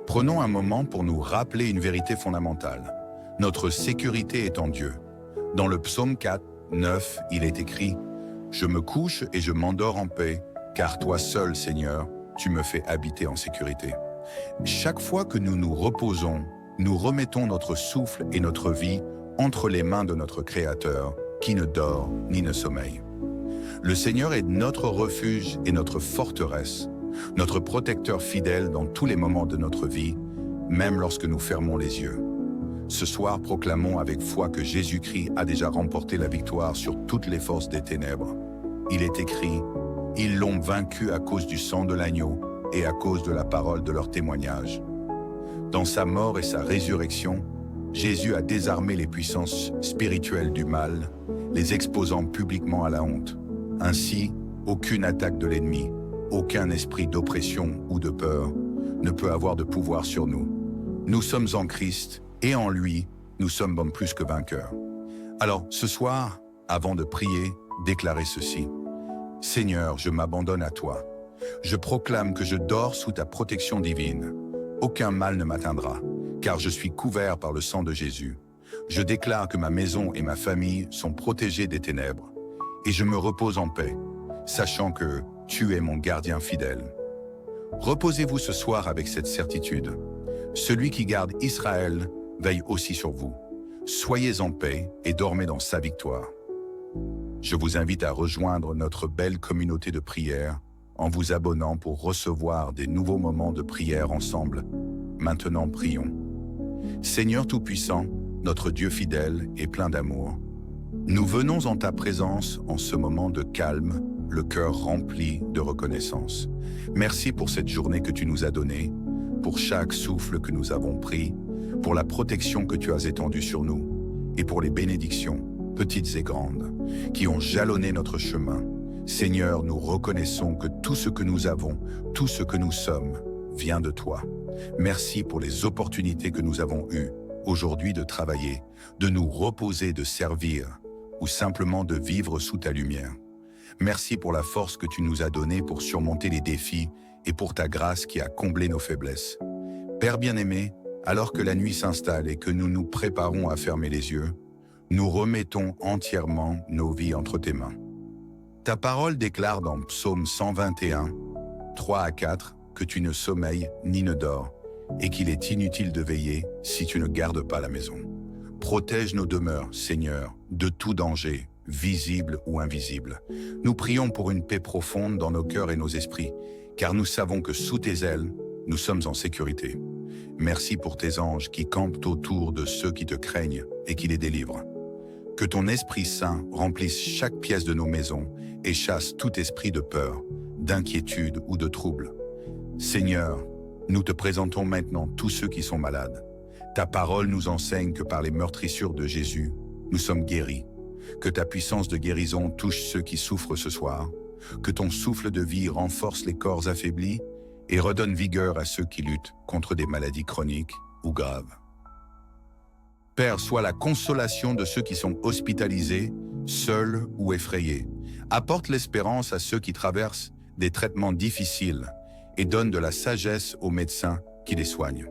prenons un moment pour nous rappeler une vérité fondamentale. Notre sécurité est en Dieu. Dans le psaume 4, 9, il est écrit « Je me couche et je m'endors en paix, car toi seul, Seigneur, tu me fais habiter en sécurité. » Chaque fois que nous nous reposons, nous remettons notre souffle et notre vie entre les mains de notre Créateur, qui ne dort ni ne sommeille. Le Seigneur est notre refuge et notre forteresse, notre protecteur fidèle dans tous les moments de notre vie, même lorsque nous fermons les yeux. Ce soir, proclamons avec foi que Jésus-Christ a déjà remporté la victoire sur toutes les forces des ténèbres. Il est écrit « Ils l'ont vaincu à cause du sang de l'agneau et à cause de la parole de leur témoignage. » Dans sa mort et sa résurrection, Jésus a désarmé les puissances spirituelles du mal, les exposant publiquement à la honte. Ainsi, aucune attaque de l'ennemi, aucun esprit d'oppression ou de peur ne peut avoir de pouvoir sur nous. Nous sommes en Christ et en lui, nous sommes bon plus que vainqueurs. Alors, ce soir, avant de prier, déclarez ceci. « Seigneur, je m'abandonne à toi. Je proclame que je dors sous ta protection divine. Aucun mal ne m'atteindra, car je suis couvert par le sang de Jésus. Je déclare que ma maison et ma famille sont protégées des ténèbres, et je me repose en paix, sachant que tu es mon gardien fidèle. » Reposez-vous ce soir avec cette certitude. Celui qui garde Israël veille aussi sur vous. Soyez en paix et dormez dans sa victoire. Je vous invite à rejoindre notre belle communauté de prière en vous abonnant pour recevoir des nouveaux moments de prière ensemble. Maintenant, prions. Seigneur Tout-Puissant, notre Dieu fidèle et plein d'amour, nous venons en ta présence en ce moment de calme, le cœur rempli de reconnaissance. Merci pour cette journée que tu nous as donnée, pour chaque souffle que nous avons pris, pour la protection que tu as étendue sur nous, et pour les bénédictions, petites et grandes, qui ont jalonné notre chemin. Seigneur, nous reconnaissons que tout ce que nous avons, tout ce que nous sommes, vient de toi. Merci pour les opportunités que nous avons eues aujourd'hui de travailler, de nous reposer, de servir, ou simplement de vivre sous ta lumière. Merci pour la force que tu nous as donnée pour surmonter les défis et pour ta grâce qui a comblé nos faiblesses. Père bien-aimé, alors que la nuit s'installe et que nous nous préparons à fermer les yeux, nous remettons entièrement nos vies entre tes mains. Ta parole déclare dans Psaume 121, 3 à 4, que tu ne sommeilles ni ne dors, et qu'il est inutile de veiller si tu ne gardes pas la maison. Protège nos demeures, Seigneur, de tout danger, visible ou invisible. Nous prions pour une paix profonde dans nos cœurs et nos esprits, car nous savons que sous tes ailes, nous sommes en sécurité. Merci pour tes anges qui campent autour de ceux qui te craignent et qui les délivrent. Que ton Esprit Saint remplisse chaque pièce de nos maisons et chasse tout esprit de peur, d'inquiétude ou de trouble. Seigneur, nous te présentons maintenant tous ceux qui sont malades. Ta parole nous enseigne que par les meurtrissures de Jésus, nous sommes guéris. Que ta puissance de guérison touche ceux qui souffrent ce soir. Que ton souffle de vie renforce les corps affaiblis et redonne vigueur à ceux qui luttent contre des maladies chroniques ou graves. Père, sois la consolation de ceux qui sont hospitalisés, seuls ou effrayés. Apporte l'espérance à ceux qui traversent des traitements difficiles et donne de la sagesse aux médecins qui les soignent.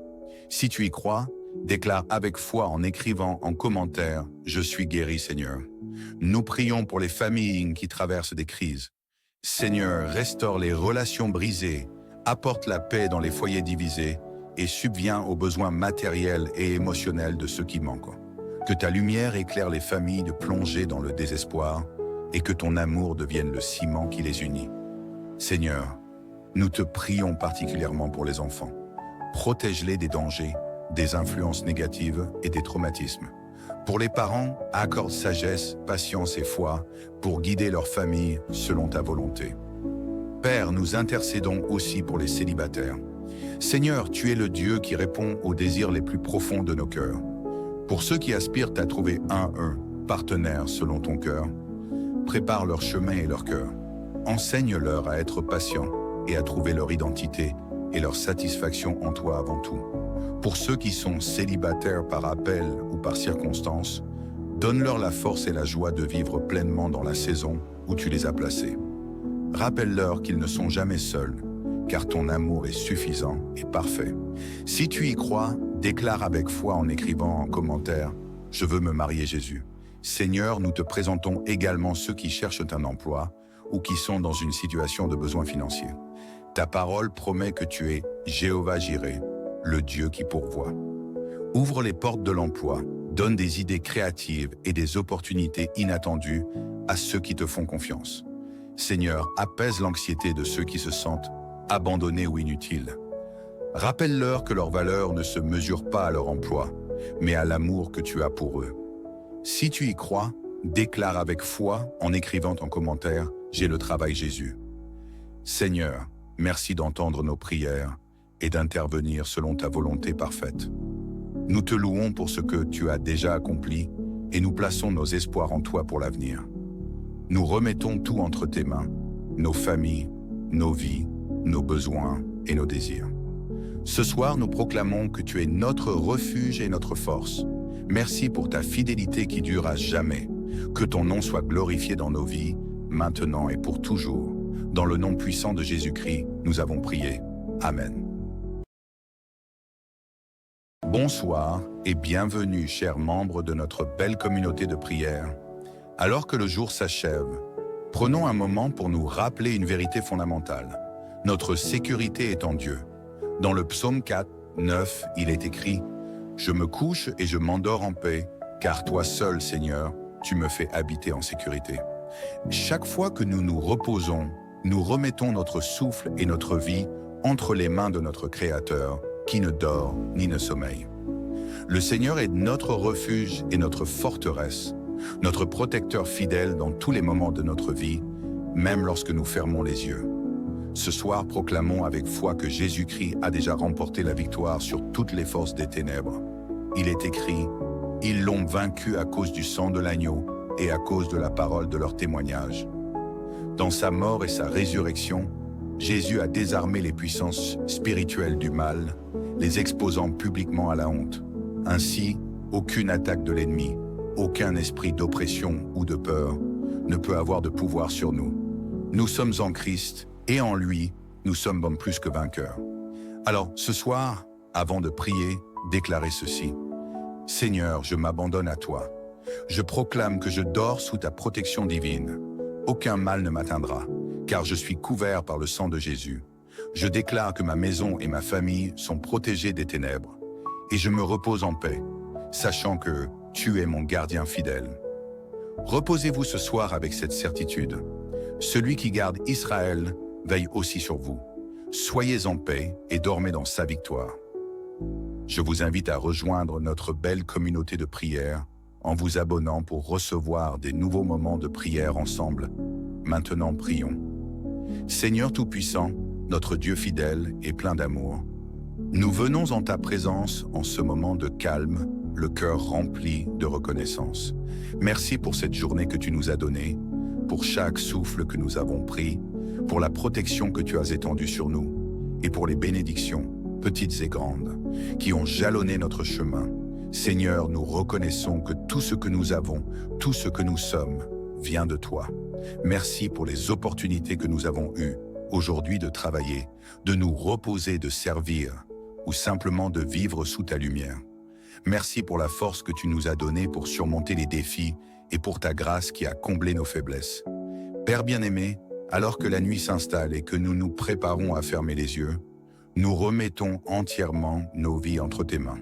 Si tu y crois, déclare avec foi en écrivant en commentaire « Je suis guéri, Seigneur ». Nous prions pour les familles qui traversent des crises. Seigneur, restaure les relations brisées, apporte la paix dans les foyers divisés et subviens aux besoins matériels et émotionnels de ceux qui manquent. Que ta lumière éclaire les familles de plonger dans le désespoir et que ton amour devienne le ciment qui les unit. Seigneur, nous te prions particulièrement pour les enfants. Protège-les des dangers, des influences négatives et des traumatismes. Pour les parents, accorde sagesse, patience et foi pour guider leur famille selon ta volonté. Père, nous intercédons aussi pour les célibataires. Seigneur, tu es le Dieu qui répond aux désirs les plus profonds de nos cœurs. Pour ceux qui aspirent à trouver un partenaire selon ton cœur, prépare leur chemin et leur cœur. Enseigne-leur à être patients et à trouver leur identité et leur satisfaction en toi avant tout. Pour ceux qui sont célibataires par appel ou par circonstance, donne-leur la force et la joie de vivre pleinement dans la saison où tu les as placés. Rappelle-leur qu'ils ne sont jamais seuls, car ton amour est suffisant et parfait. Si tu y crois, déclare avec foi en écrivant en commentaire « Je veux me marier Jésus ». Seigneur, nous te présentons également ceux qui cherchent un emploi ou qui sont dans une situation de besoin financier. Ta parole promet que tu es Jéhovah Jireh, le Dieu qui pourvoit. Ouvre les portes de l'emploi, donne des idées créatives et des opportunités inattendues à ceux qui te font confiance. Seigneur, apaise l'anxiété de ceux qui se sentent abandonnés ou inutiles. Rappelle-leur que leur valeur ne se mesure pas à leur emploi, mais à l'amour que tu as pour eux. Si tu y crois, déclare avec foi en écrivant en commentaire « J'ai le travail Jésus ». Seigneur, merci d'entendre nos prières et d'intervenir selon ta volonté parfaite. Nous te louons pour ce que tu as déjà accompli et nous plaçons nos espoirs en toi pour l'avenir. Nous remettons tout entre tes mains, nos familles, nos vies, nos besoins et nos désirs. Ce soir, nous proclamons que tu es notre refuge et notre force. Merci pour ta fidélité qui dure à jamais. Que ton nom soit glorifié dans nos vies, maintenant et pour toujours. Dans le nom puissant de Jésus-Christ, nous avons prié. Amen. Bonsoir et bienvenue, chers membres de notre belle communauté de prière. Alors que le jour s'achève, prenons un moment pour nous rappeler une vérité fondamentale. Notre sécurité est en Dieu. Dans le psaume 4, 9, il est écrit « Je me couche et je m'endors en paix, car toi seul, Seigneur, tu me fais habiter en sécurité. » Chaque fois que nous nous reposons, nous remettons notre souffle et notre vie entre les mains de notre Créateur, qui ne dort ni ne sommeille. Le Seigneur est notre refuge et notre forteresse, notre protecteur fidèle dans tous les moments de notre vie, même lorsque nous fermons les yeux. Ce soir, proclamons avec foi que Jésus-Christ a déjà remporté la victoire sur toutes les forces des ténèbres. Il est écrit « Ils l'ont vaincu à cause du sang de l'agneau et à cause de la parole de leur témoignage. » Dans sa mort et sa résurrection, Jésus a désarmé les puissances spirituelles du mal, les exposant publiquement à la honte. Ainsi, aucune attaque de l'ennemi, aucun esprit d'oppression ou de peur ne peut avoir de pouvoir sur nous. Nous sommes en Christ et en lui, nous sommes plus que vainqueurs. Alors, ce soir, avant de prier, déclarez ceci. « Seigneur, je m'abandonne à toi. Je proclame que je dors sous ta protection divine. Aucun mal ne m'atteindra, car je suis couvert par le sang de Jésus. Je déclare que ma maison et ma famille sont protégées des ténèbres, et je me repose en paix, sachant que tu es mon gardien fidèle. Reposez-vous ce soir avec cette certitude. Celui qui garde Israël veille aussi sur vous. Soyez en paix et dormez dans sa victoire. Je vous invite à rejoindre notre belle communauté de prière en vous abonnant pour recevoir des nouveaux moments de prière ensemble. Maintenant, prions. Seigneur Tout-Puissant, notre Dieu fidèle et plein d'amour, nous venons en ta présence en ce moment de calme, le cœur rempli de reconnaissance. Merci pour cette journée que tu nous as donnée, pour chaque souffle que nous avons pris, pour la protection que tu as étendue sur nous et pour les bénédictions, petites et grandes, qui ont jalonné notre chemin. Seigneur, nous reconnaissons que tout ce que nous avons, tout ce que nous sommes, vient de toi. Merci pour les opportunités que nous avons eues aujourd'hui de travailler, de nous reposer, de servir ou simplement de vivre sous ta lumière. Merci pour la force que tu nous as donnée pour surmonter les défis et pour ta grâce qui a comblé nos faiblesses. Père bien-aimé, alors que la nuit s'installe et que nous nous préparons à fermer les yeux, nous remettons entièrement nos vies entre tes mains.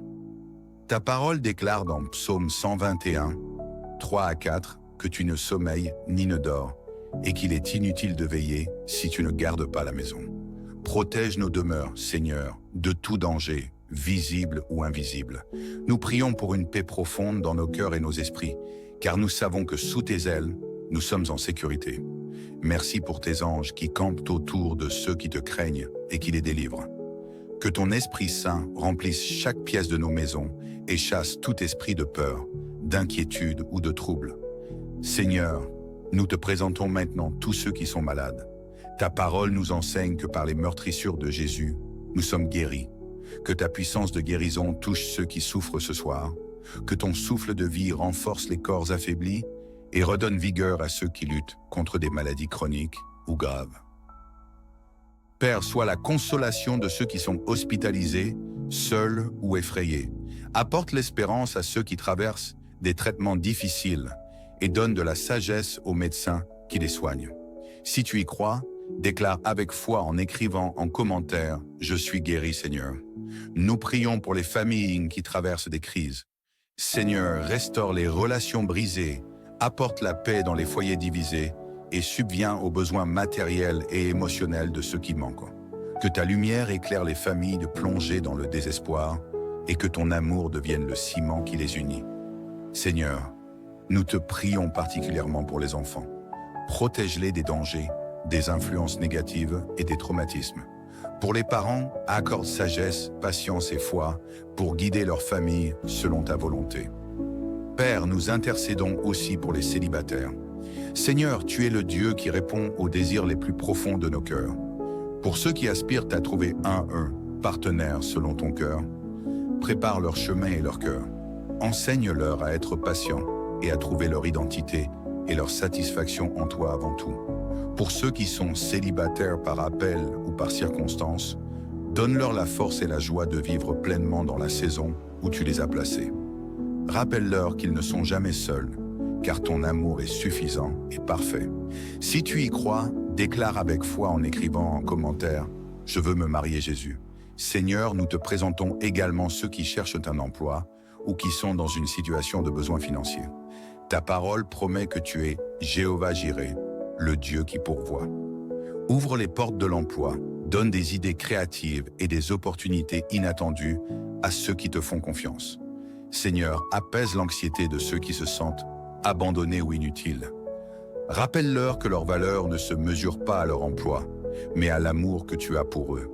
Ta parole déclare dans Psaume 121, 3 à 4, que tu ne sommeilles ni ne dors, et qu'il est inutile de veiller si tu ne gardes pas la maison. Protège nos demeures, Seigneur, de tout danger, visible ou invisible. Nous prions pour une paix profonde dans nos cœurs et nos esprits, car nous savons que sous tes ailes, nous sommes en sécurité. Merci pour tes anges qui campent autour de ceux qui te craignent et qui les délivrent. Que ton Esprit Saint remplisse chaque pièce de nos maisons et chasse tout esprit de peur, d'inquiétude ou de trouble. Seigneur, nous te présentons maintenant tous ceux qui sont malades. Ta parole nous enseigne que par les meurtrissures de Jésus, nous sommes guéris. Que ta puissance de guérison touche ceux qui souffrent ce soir. Que ton souffle de vie renforce les corps affaiblis et redonne vigueur à ceux qui luttent contre des maladies chroniques ou graves. Père, sois la consolation de ceux qui sont hospitalisés, seuls ou effrayés. Apporte l'espérance à ceux qui traversent des traitements difficiles et donne de la sagesse aux médecins qui les soignent. Si tu y crois, déclare avec foi en écrivant en commentaire « Je suis guéri, Seigneur ». Nous prions pour les familles qui traversent des crises. Seigneur, restaure les relations brisées, apporte la paix dans les foyers divisés et subviens aux besoins matériels et émotionnels de ceux qui manquent. Que ta lumière éclaire les familles de plonger dans le désespoir et que ton amour devienne le ciment qui les unit. Seigneur, nous te prions particulièrement pour les enfants. Protège-les des dangers, des influences négatives et des traumatismes. Pour les parents, accorde sagesse, patience et foi pour guider leur famille selon ta volonté. Père, nous intercédons aussi pour les célibataires. Seigneur, tu es le Dieu qui répond aux désirs les plus profonds de nos cœurs. Pour ceux qui aspirent à trouver un partenaire selon ton cœur, prépare leur chemin et leur cœur. Enseigne-leur à être patients et à trouver leur identité et leur satisfaction en toi avant tout. Pour ceux qui sont célibataires par appel ou par circonstance, donne-leur la force et la joie de vivre pleinement dans la saison où tu les as placés. Rappelle-leur qu'ils ne sont jamais seuls, car ton amour est suffisant et parfait. Si tu y crois, déclare avec foi en écrivant en commentaire « Je veux me marier Jésus ». Seigneur, nous te présentons également ceux qui cherchent un emploi ou qui sont dans une situation de besoin financier. Ta parole promet que tu es Jéhovah Jireh, le Dieu qui pourvoit. Ouvre les portes de l'emploi, donne des idées créatives et des opportunités inattendues à ceux qui te font confiance. Seigneur, apaise l'anxiété de ceux qui se sentent abandonnés ou inutiles. Rappelle-leur que leur valeur ne se mesure pas à leur emploi, mais à l'amour que tu as pour eux.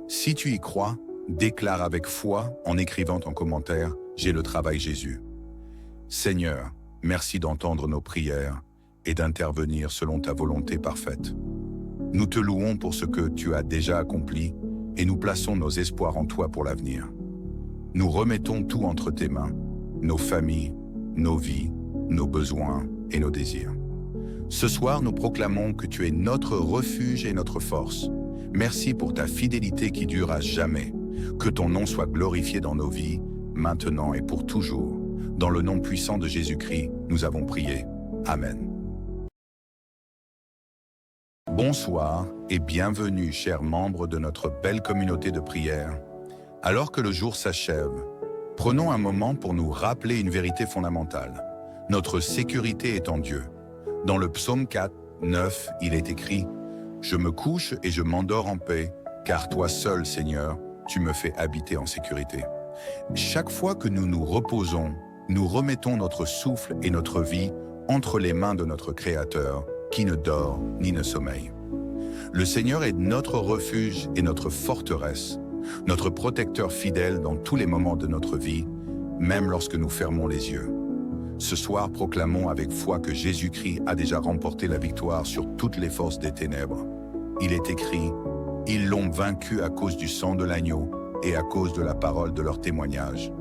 Si tu y crois, déclare avec foi en écrivant en commentaire « J'ai le travail Jésus ». Seigneur, merci d'entendre nos prières et d'intervenir selon ta volonté parfaite. Nous te louons pour ce que tu as déjà accompli et nous plaçons nos espoirs en toi pour l'avenir. Nous remettons tout entre tes mains, nos familles, nos vies, nos besoins et nos désirs. Ce soir, nous proclamons que tu es notre refuge et notre force. Merci pour ta fidélité qui dure à jamais. Que ton nom soit glorifié dans nos vies, maintenant et pour toujours. Dans le nom puissant de Jésus-Christ, nous avons prié. Amen. Bonsoir et bienvenue, chers membres de notre belle communauté de prière. Alors que le jour s'achève, prenons un moment pour nous rappeler une vérité fondamentale. Notre sécurité est en Dieu. Dans le psaume 4, 9, il est écrit « Je me couche et je m'endors en paix, car toi seul, Seigneur, tu me fais habiter en sécurité. » Chaque fois que nous nous reposons, nous remettons notre souffle et notre vie entre les mains de notre Créateur, qui ne dort ni ne sommeille. Le Seigneur est notre refuge et notre forteresse, notre protecteur fidèle dans tous les moments de notre vie, même lorsque nous fermons les yeux. Ce soir, proclamons avec foi que Jésus-Christ a déjà remporté la victoire sur toutes les forces des ténèbres. Il est écrit « Ils l'ont vaincu à cause du sang de l'agneau et à cause de la parole de leur témoignage. »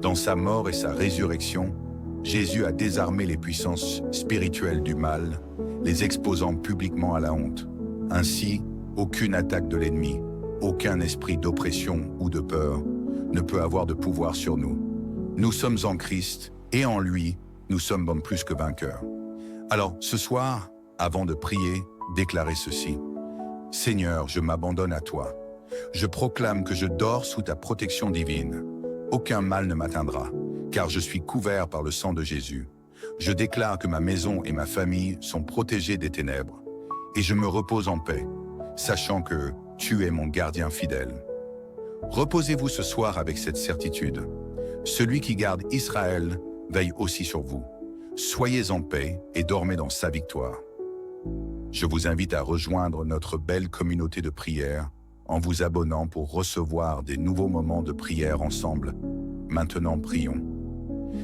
Dans sa mort et sa résurrection, Jésus a désarmé les puissances spirituelles du mal, les exposant publiquement à la honte. Ainsi, aucune attaque de l'ennemi, aucun esprit d'oppression ou de peur ne peut avoir de pouvoir sur nous. Nous sommes en Christ et en lui, nous sommes bon plus que vainqueurs. Alors, ce soir, avant de prier, déclarez ceci. « Seigneur, je m'abandonne à toi. Je proclame que je dors sous ta protection divine. Aucun mal ne m'atteindra, car je suis couvert par le sang de Jésus. Je déclare que ma maison et ma famille sont protégées des ténèbres, et je me repose en paix, sachant que tu es mon gardien fidèle. » Reposez-vous ce soir avec cette certitude. Celui qui garde Israël veille aussi sur vous. Soyez en paix et dormez dans sa victoire. Je vous invite à rejoindre notre belle communauté de prière en vous abonnant pour recevoir des nouveaux moments de prière ensemble. Maintenant, prions.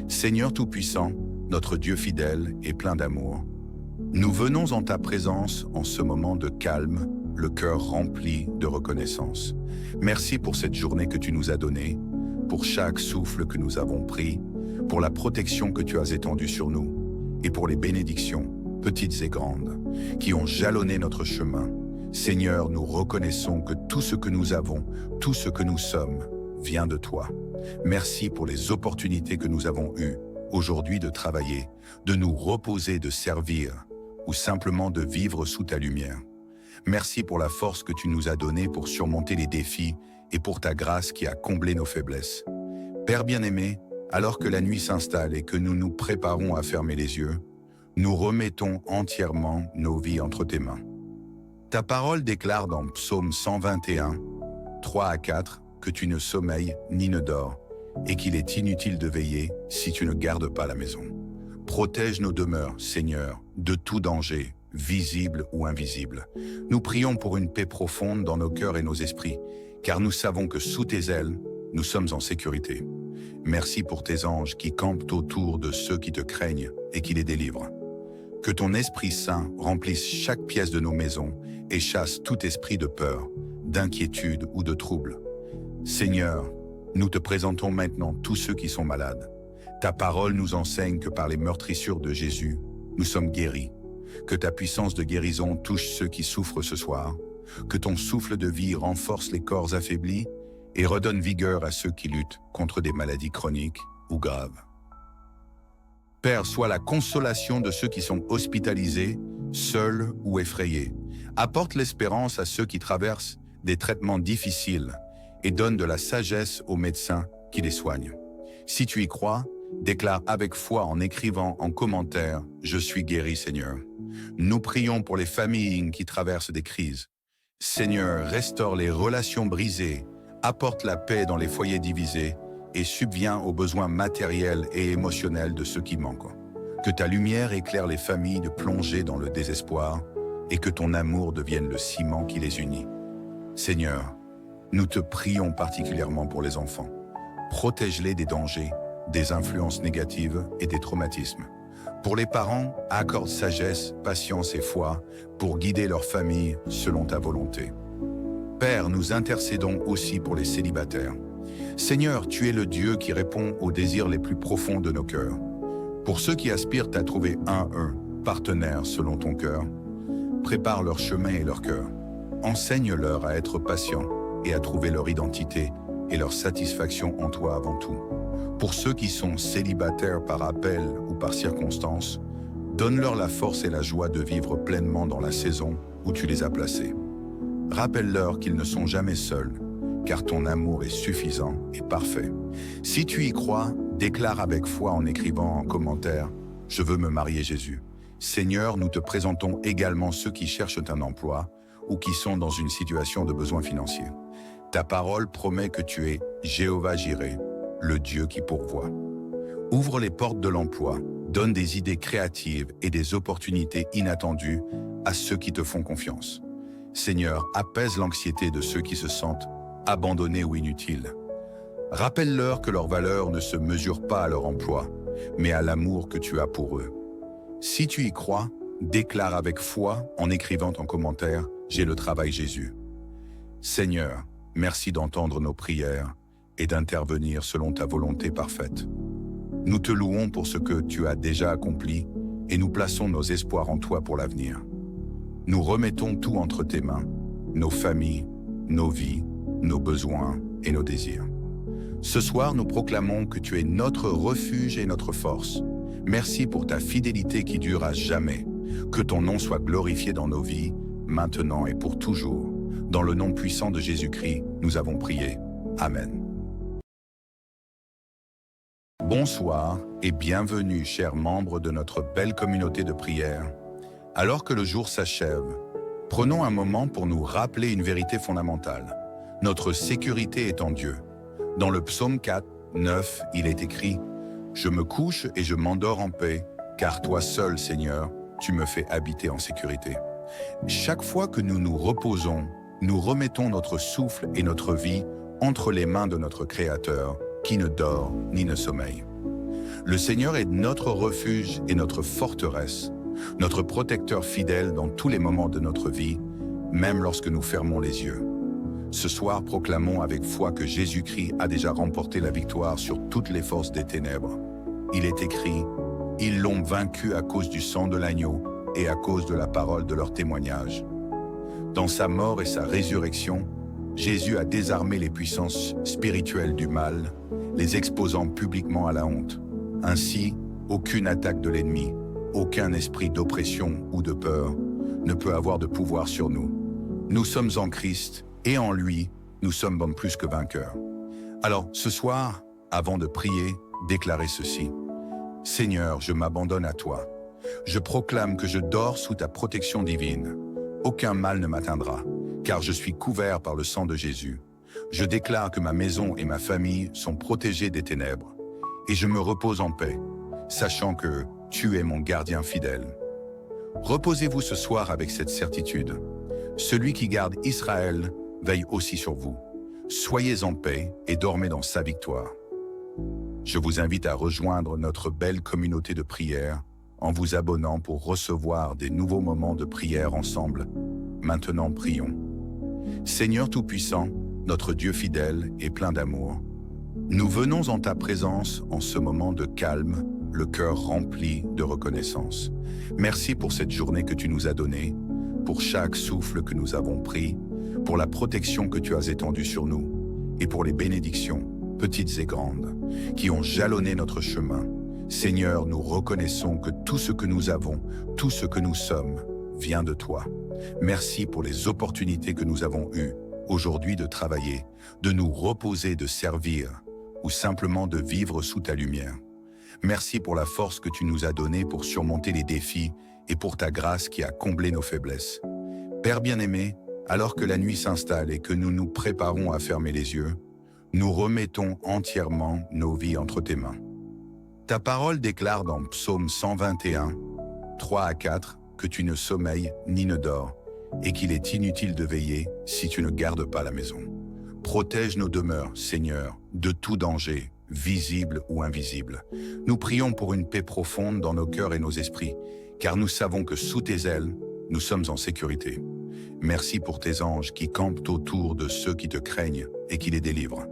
Seigneur Tout-Puissant, notre Dieu fidèle et plein d'amour, nous venons en ta présence en ce moment de calme, le cœur rempli de reconnaissance. Merci pour cette journée que tu nous as donnée, pour chaque souffle que nous avons pris, pour la protection que tu as étendue sur nous, et pour les bénédictions, petites et grandes, qui ont jalonné notre chemin. Seigneur, nous reconnaissons que tout ce que nous avons, tout ce que nous sommes, vient de toi. Merci pour les opportunités que nous avons eues aujourd'hui de travailler, de nous reposer, de servir, ou simplement de vivre sous ta lumière. Merci pour la force que tu nous as donnée pour surmonter les défis et pour ta grâce qui a comblé nos faiblesses. Père bien-aimé, alors que la nuit s'installe et que nous nous préparons à fermer les yeux, nous remettons entièrement nos vies entre tes mains. Ta parole déclare dans Psaume 121, 3 à 4, que tu ne sommeilles ni ne dors, et qu'il est inutile de veiller si tu ne gardes pas la maison. Protège nos demeures, Seigneur, de tout danger, visible ou invisible. Nous prions pour une paix profonde dans nos cœurs et nos esprits, car nous savons que sous tes ailes, nous sommes en sécurité. Merci pour tes anges qui campent autour de ceux qui te craignent et qui les délivrent. Que ton Esprit Saint remplisse chaque pièce de nos maisons et chasse tout esprit de peur, d'inquiétude ou de trouble. Seigneur, nous te présentons maintenant tous ceux qui sont malades. Ta parole nous enseigne que par les meurtrissures de Jésus, nous sommes guéris. Que ta puissance de guérison touche ceux qui souffrent ce soir. Que ton souffle de vie renforce les corps affaiblis et redonne vigueur à ceux qui luttent contre des maladies chroniques ou graves. Père, sois la consolation de ceux qui sont hospitalisés, seuls ou effrayés. Apporte l'espérance à ceux qui traversent des traitements difficiles et donne de la sagesse aux médecins qui les soignent. Si tu y crois, déclare avec foi en écrivant en commentaire « Je suis guéri, Seigneur ». Nous prions pour les familles qui traversent des crises. Seigneur, restaure les relations brisées, apporte la paix dans les foyers divisés et subviens aux besoins matériels et émotionnels de ceux qui manquent. Que ta lumière éclaire les familles de plonger dans le désespoir et que ton amour devienne le ciment qui les unit. Seigneur, nous te prions particulièrement pour les enfants. Protège-les des dangers, des influences négatives et des traumatismes. Pour les parents, accorde sagesse, patience et foi pour guider leur famille selon ta volonté. Père, nous intercédons aussi pour les célibataires. Seigneur, tu es le Dieu qui répond aux désirs les plus profonds de nos cœurs. Pour ceux qui aspirent à trouver un partenaire selon ton cœur, prépare leur chemin et leur cœur. Enseigne-leur à être patients et à trouver leur identité et leur satisfaction en toi avant tout. Pour ceux qui sont célibataires par appel ou par circonstance, donne-leur la force et la joie de vivre pleinement dans la saison où tu les as placés. Rappelle-leur qu'ils ne sont jamais seuls, car ton amour est suffisant et parfait. Si tu y crois, déclare avec foi en écrivant en commentaire « Je veux me marier Jésus ». Seigneur, nous te présentons également ceux qui cherchent un emploi ou qui sont dans une situation de besoin financier. Ta parole promet que tu es Jéhovah Jireh, le Dieu qui pourvoit. Ouvre les portes de l'emploi, donne des idées créatives et des opportunités inattendues à ceux qui te font confiance. Seigneur, apaise l'anxiété de ceux qui se sentent abandonnés ou inutiles. Rappelle-leur que leur valeur ne se mesure pas à leur emploi, mais à l'amour que tu as pour eux. Si tu y crois, déclare avec foi en écrivant en commentaire « J'ai le travail Jésus ». Seigneur, merci d'entendre nos prières et d'intervenir selon ta volonté parfaite. Nous te louons pour ce que tu as déjà accompli et nous plaçons nos espoirs en toi pour l'avenir. Nous remettons tout entre tes mains, nos familles, nos vies, nos besoins et nos désirs. Ce soir, nous proclamons que tu es notre refuge et notre force. Merci pour ta fidélité qui dure à jamais. Que ton nom soit glorifié dans nos vies, maintenant et pour toujours. Dans le nom puissant de Jésus-Christ, nous avons prié. Amen. Bonsoir et bienvenue, chers membres de notre belle communauté de prière. Alors que le jour s'achève, prenons un moment pour nous rappeler une vérité fondamentale. Notre sécurité est en Dieu. Dans le psaume 4, 9, il est écrit « Je me couche et je m'endors en paix, car toi seul, Seigneur, tu me fais habiter en sécurité. » Chaque fois que nous nous reposons, nous remettons notre souffle et notre vie entre les mains de notre Créateur, qui ne dort ni ne sommeille. Le Seigneur est notre refuge et notre forteresse, notre protecteur fidèle dans tous les moments de notre vie, même lorsque nous fermons les yeux. Ce soir, proclamons avec foi que Jésus-Christ a déjà remporté la victoire sur toutes les forces des ténèbres. Il est écrit « Ils l'ont vaincu à cause du sang de l'agneau et à cause de la parole de leur témoignage. » Dans sa mort et sa résurrection, Jésus a désarmé les puissances spirituelles du mal, les exposant publiquement à la honte. Ainsi, aucune attaque de l'ennemi, aucun esprit d'oppression ou de peur ne peut avoir de pouvoir sur nous. Nous sommes en Christ et en lui, nous sommes bon plus que vainqueurs. Alors, ce soir, avant de prier, déclarez ceci. « Seigneur, je m'abandonne à toi. Je proclame que je dors sous ta protection divine. Aucun mal ne m'atteindra, car je suis couvert par le sang de Jésus. Je déclare que ma maison et ma famille sont protégées des ténèbres, et je me repose en paix, sachant que tu es mon gardien fidèle. » Reposez-vous ce soir avec cette certitude. Celui qui garde Israël veille aussi sur vous. Soyez en paix et dormez dans sa victoire. Je vous invite à rejoindre notre belle communauté de prière en vous abonnant pour recevoir des nouveaux moments de prière ensemble. Maintenant, prions. Seigneur Tout-Puissant, notre Dieu fidèle et plein d'amour, nous venons en ta présence en ce moment de calme, le cœur rempli de reconnaissance. Merci pour cette journée que tu nous as donnée, pour chaque souffle que nous avons pris, pour la protection que tu as étendue sur nous, et pour les bénédictions, petites et grandes, qui ont jalonné notre chemin. Seigneur, nous reconnaissons que tout ce que nous avons, tout ce que nous sommes, vient de toi. Merci pour les opportunités que nous avons eues aujourd'hui de travailler, de nous reposer, de servir, ou simplement de vivre sous ta lumière. Merci pour la force que tu nous as donnée pour surmonter les défis et pour ta grâce qui a comblé nos faiblesses. Père bien-aimé, alors que la nuit s'installe et que nous nous préparons à fermer les yeux, nous remettons entièrement nos vies entre tes mains. Ta parole déclare dans Psaume 121, 3 à 4, que tu ne sommeilles ni ne dors, et qu'il est inutile de veiller si tu ne gardes pas la maison. Protège nos demeures, Seigneur, de tout danger, visible ou invisible. Nous prions pour une paix profonde dans nos cœurs et nos esprits, car nous savons que sous tes ailes, nous sommes en sécurité. Merci pour tes anges qui campent autour de ceux qui te craignent et qui les délivrent.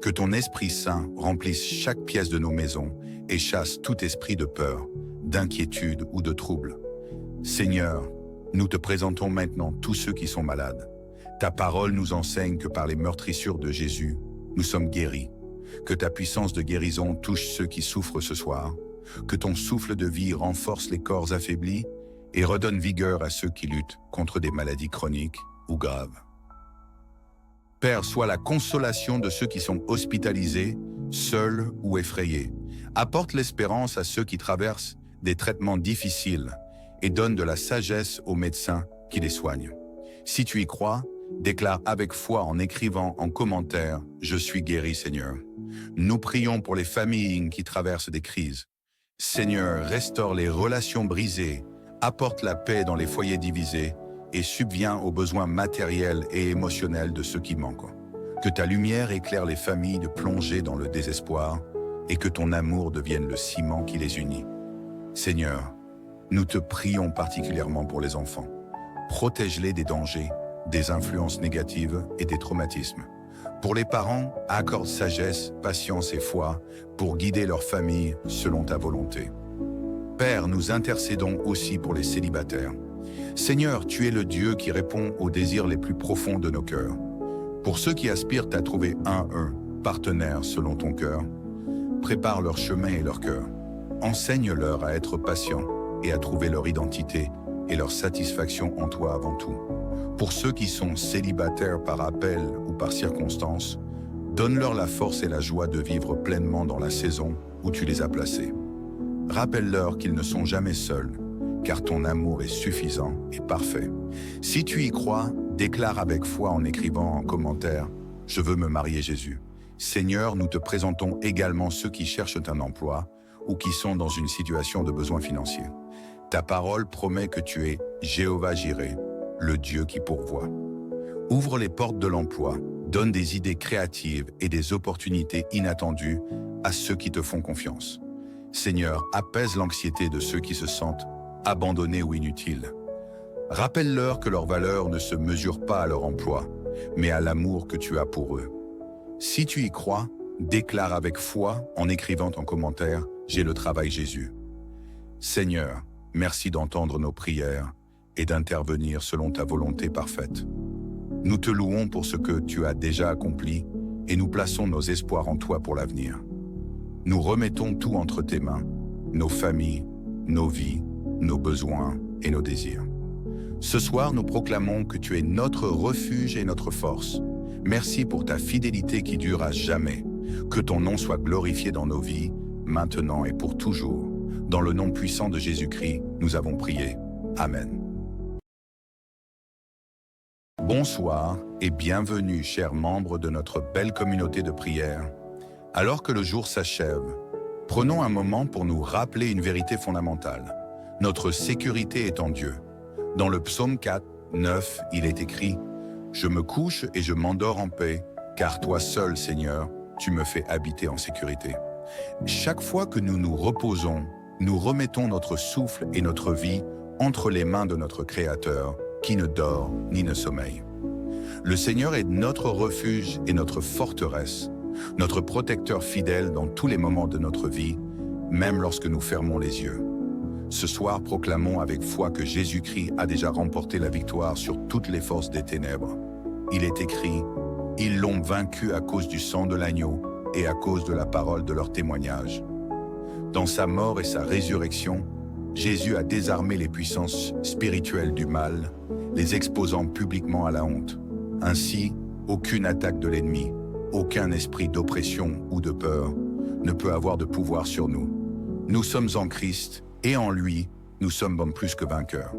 Que ton Esprit Saint remplisse chaque pièce de nos maisons et chasse tout esprit de peur, d'inquiétude ou de trouble. Seigneur, nous te présentons maintenant tous ceux qui sont malades. Ta parole nous enseigne que par les meurtrissures de Jésus, nous sommes guéris. Que ta puissance de guérison touche ceux qui souffrent ce soir. Que ton souffle de vie renforce les corps affaiblis et redonne vigueur à ceux qui luttent contre des maladies chroniques ou graves. Père, sois la consolation de ceux qui sont hospitalisés, seuls ou effrayés. Apporte l'espérance à ceux qui traversent des traitements difficiles et donne de la sagesse aux médecins qui les soignent. Si tu y crois, déclare avec foi en écrivant en commentaire « Je suis guéri, Seigneur ». Nous prions pour les familles qui traversent des crises. Seigneur, restaure les relations brisées, apporte la paix dans les foyers divisés et subviens aux besoins matériels et émotionnels de ceux qui manquent. Que ta lumière éclaire les familles de plonger dans le désespoir et que ton amour devienne le ciment qui les unit. Seigneur, nous te prions particulièrement pour les enfants. Protège-les des dangers, des influences négatives et des traumatismes. Pour les parents, accorde sagesse, patience et foi pour guider leur famille selon ta volonté. Père, nous intercédons aussi pour les célibataires. Seigneur, tu es le Dieu qui répond aux désirs les plus profonds de nos cœurs. Pour ceux qui aspirent à trouver un partenaire selon ton cœur, prépare leur chemin et leur cœur. Enseigne-leur à être patients et à trouver leur identité et leur satisfaction en toi avant tout. Pour ceux qui sont célibataires par appel ou par circonstance, donne-leur la force et la joie de vivre pleinement dans la saison où tu les as placés. Rappelle-leur qu'ils ne sont jamais seuls, car ton amour est suffisant et parfait. Si tu y crois, déclare avec foi en écrivant en commentaire « Je veux me marier Jésus ». Seigneur, nous te présentons également ceux qui cherchent un emploi ou qui sont dans une situation de besoin financier. Ta parole promet que tu es Jéhovah Jireh, le Dieu qui pourvoit. Ouvre les portes de l'emploi, donne des idées créatives et des opportunités inattendues à ceux qui te font confiance. Seigneur, apaise l'anxiété de ceux qui se sentent abandonnés ou inutiles. Rappelle-leur que leur valeur ne se mesure pas à leur emploi, mais à l'amour que tu as pour eux. Si tu y crois, déclare avec foi en écrivant en commentaire « J'ai le travail Jésus ». Seigneur, merci d'entendre nos prières et d'intervenir selon ta volonté parfaite. Nous te louons pour ce que tu as déjà accompli et nous plaçons nos espoirs en toi pour l'avenir. Nous remettons tout entre tes mains, nos familles, nos vies, nos besoins et nos désirs. Ce soir, nous proclamons que tu es notre refuge et notre force. Merci pour ta fidélité qui dure à jamais. Que ton nom soit glorifié dans nos vies, maintenant et pour toujours. Dans le nom puissant de Jésus-Christ, nous avons prié. Amen. Bonsoir et bienvenue, chers membres de notre belle communauté de prière. Alors que le jour s'achève, prenons un moment pour nous rappeler une vérité fondamentale. Notre sécurité est en Dieu. Dans le psaume 4, 9, il est écrit « Je me couche et je m'endors en paix, car toi seul, Seigneur, tu me fais habiter en sécurité. » Chaque fois que nous nous reposons, nous remettons notre souffle et notre vie entre les mains de notre Créateur, qui ne dort ni ne sommeille. Le Seigneur est notre refuge et notre forteresse, notre protecteur fidèle dans tous les moments de notre vie, même lorsque nous fermons les yeux. Ce soir, proclamons avec foi que Jésus-Christ a déjà remporté la victoire sur toutes les forces des ténèbres. Il est écrit « Ils l'ont vaincu à cause du sang de l'agneau et à cause de la parole de leur témoignage. » Dans sa mort et sa résurrection, Jésus a désarmé les puissances spirituelles du mal, les exposant publiquement à la honte. Ainsi, aucune attaque de l'ennemi, aucun esprit d'oppression ou de peur ne peut avoir de pouvoir sur nous. Nous sommes en Christ et en lui, nous sommes plus que vainqueurs.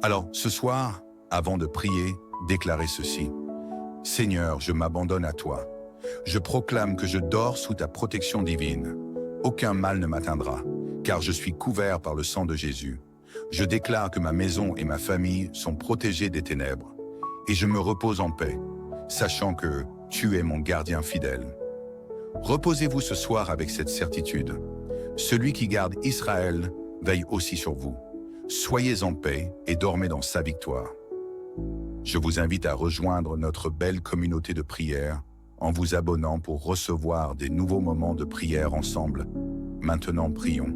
Alors, ce soir, avant de prier, déclarez ceci. « Seigneur, je m'abandonne à toi. Je proclame que je dors sous ta protection divine. Aucun mal ne m'atteindra, car je suis couvert par le sang de Jésus. Je déclare que ma maison et ma famille sont protégées des ténèbres, et je me repose en paix, sachant que tu es mon gardien fidèle. » Reposez-vous ce soir avec cette certitude. Celui qui garde Israël veille aussi sur vous. Soyez en paix et dormez dans sa victoire. Je vous invite à rejoindre notre belle communauté de prière en vous abonnant pour recevoir des nouveaux moments de prière ensemble. Maintenant, prions.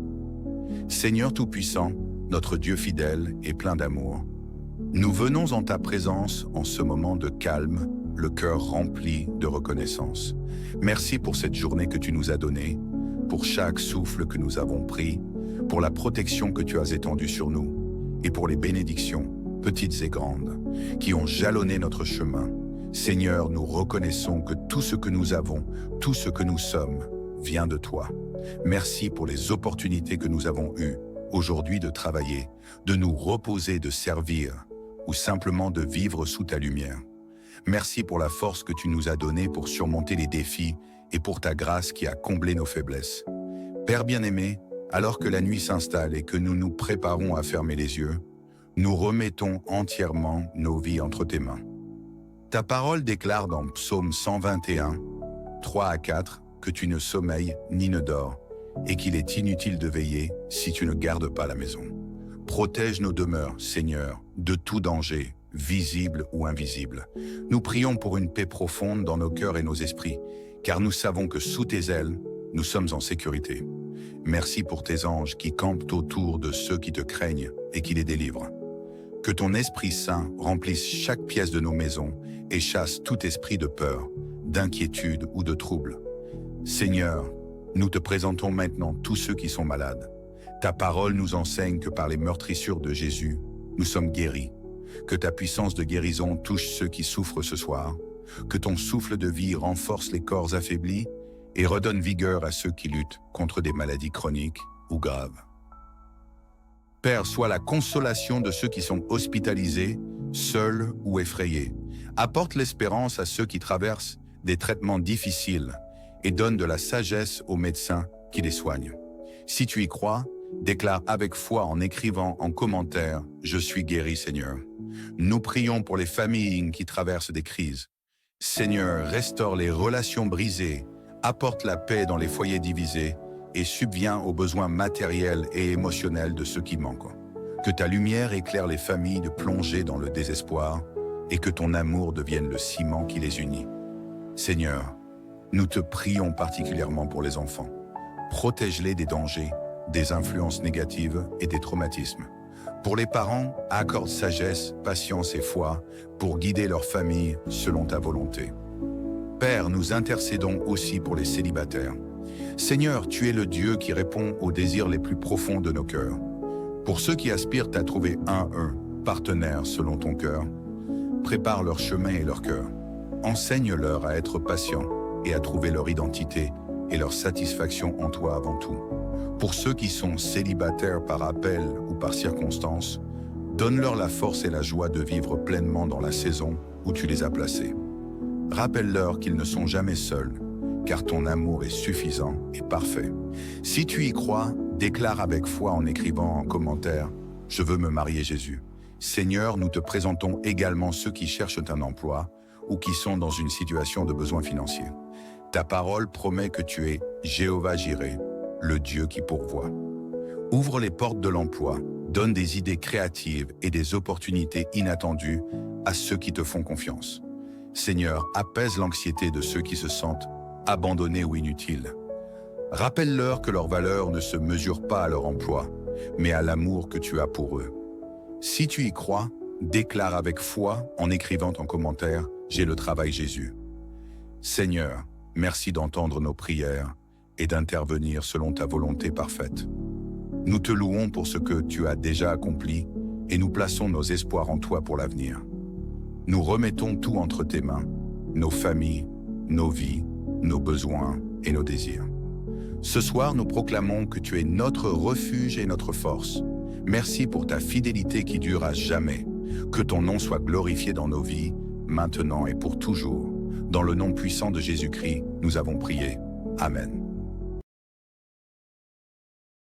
Seigneur Tout-Puissant, notre Dieu fidèle et plein d'amour, nous venons en ta présence en ce moment de calme, le cœur rempli de reconnaissance. Merci pour cette journée que tu nous as donnée, pour chaque souffle que nous avons pris, pour la protection que tu as étendue sur nous, et pour les bénédictions, petites et grandes, qui ont jalonné notre chemin. Seigneur, nous reconnaissons que tout ce que nous avons, tout ce que nous sommes, vient de toi. Merci pour les opportunités que nous avons eues aujourd'hui de travailler, de nous reposer, de servir, ou simplement de vivre sous ta lumière. Merci pour la force que tu nous as donnée pour surmonter les défis et pour ta grâce qui a comblé nos faiblesses. Père bien-aimé, alors que la nuit s'installe et que nous nous préparons à fermer les yeux, nous remettons entièrement nos vies entre tes mains. Ta parole déclare dans Psaume 121, 3 à 4, que tu ne sommeilles ni ne dors, et qu'il est inutile de veiller si tu ne gardes pas la maison. Protège nos demeures, Seigneur, de tout danger, visible ou invisible. Nous prions pour une paix profonde dans nos cœurs et nos esprits, car nous savons que sous tes ailes, nous sommes en sécurité. Merci pour tes anges qui campent autour de ceux qui te craignent et qui les délivrent. Que ton Esprit Saint remplisse chaque pièce de nos maisons et chasse tout esprit de peur, d'inquiétude ou de trouble. Seigneur, nous te présentons maintenant tous ceux qui sont malades. Ta parole nous enseigne que par les meurtrissures de Jésus, nous sommes guéris. Que ta puissance de guérison touche ceux qui souffrent ce soir. Que ton souffle de vie renforce les corps affaiblis et redonne vigueur à ceux qui luttent contre des maladies chroniques ou graves. Père, sois la consolation de ceux qui sont hospitalisés, seuls ou effrayés. Apporte l'espérance à ceux qui traversent des traitements difficiles et donne de la sagesse aux médecins qui les soignent. Si tu y crois, déclare avec foi en écrivant en commentaire « Je suis guéri, Seigneur ». Nous prions pour les familles qui traversent des crises. Seigneur, restaure les relations brisées, apporte la paix dans les foyers divisés et subviens aux besoins matériels et émotionnels de ceux qui manquent. Que ta lumière éclaire les familles de plonger dans le désespoir et que ton amour devienne le ciment qui les unit. Seigneur, nous te prions particulièrement pour les enfants. Protège-les des dangers, des influences négatives et des traumatismes. Pour les parents, accorde sagesse, patience et foi pour guider leur famille selon ta volonté. Père, nous intercédons aussi pour les célibataires. Seigneur, tu es le Dieu qui répond aux désirs les plus profonds de nos cœurs. Pour ceux qui aspirent à trouver un partenaire selon ton cœur, prépare leur chemin et leur cœur. Enseigne-leur à être patients et à trouver leur identité et leur satisfaction en toi avant tout. Pour ceux qui sont célibataires par appel ou par circonstance, donne-leur la force et la joie de vivre pleinement dans la saison où tu les as placés. Rappelle-leur qu'ils ne sont jamais seuls, car ton amour est suffisant et parfait. Si tu y crois, déclare avec foi en écrivant en commentaire « Je veux me marier Jésus ». Seigneur, nous te présentons également ceux qui cherchent un emploi ou qui sont dans une situation de besoin financier. Ta parole promet que tu es Jéhovah Jireh, le Dieu qui pourvoit. Ouvre les portes de l'emploi, donne des idées créatives et des opportunités inattendues à ceux qui te font confiance. Seigneur, apaise l'anxiété de ceux qui se sentent abandonnés ou inutiles. Rappelle-leur que leur valeur ne se mesure pas à leur emploi, mais à l'amour que tu as pour eux. Si tu y crois, déclare avec foi en écrivant en commentaire « J'ai le travail Jésus ». Seigneur, merci d'entendre nos prières et d'intervenir selon ta volonté parfaite. Nous te louons pour ce que tu as déjà accompli et nous plaçons nos espoirs en toi pour l'avenir. Nous remettons tout entre tes mains, nos familles, nos vies, nos besoins et nos désirs. Ce soir, nous proclamons que tu es notre refuge et notre force. Merci pour ta fidélité qui dure à jamais. Que ton nom soit glorifié dans nos vies, maintenant et pour toujours. Dans le nom puissant de Jésus-Christ, nous avons prié. Amen.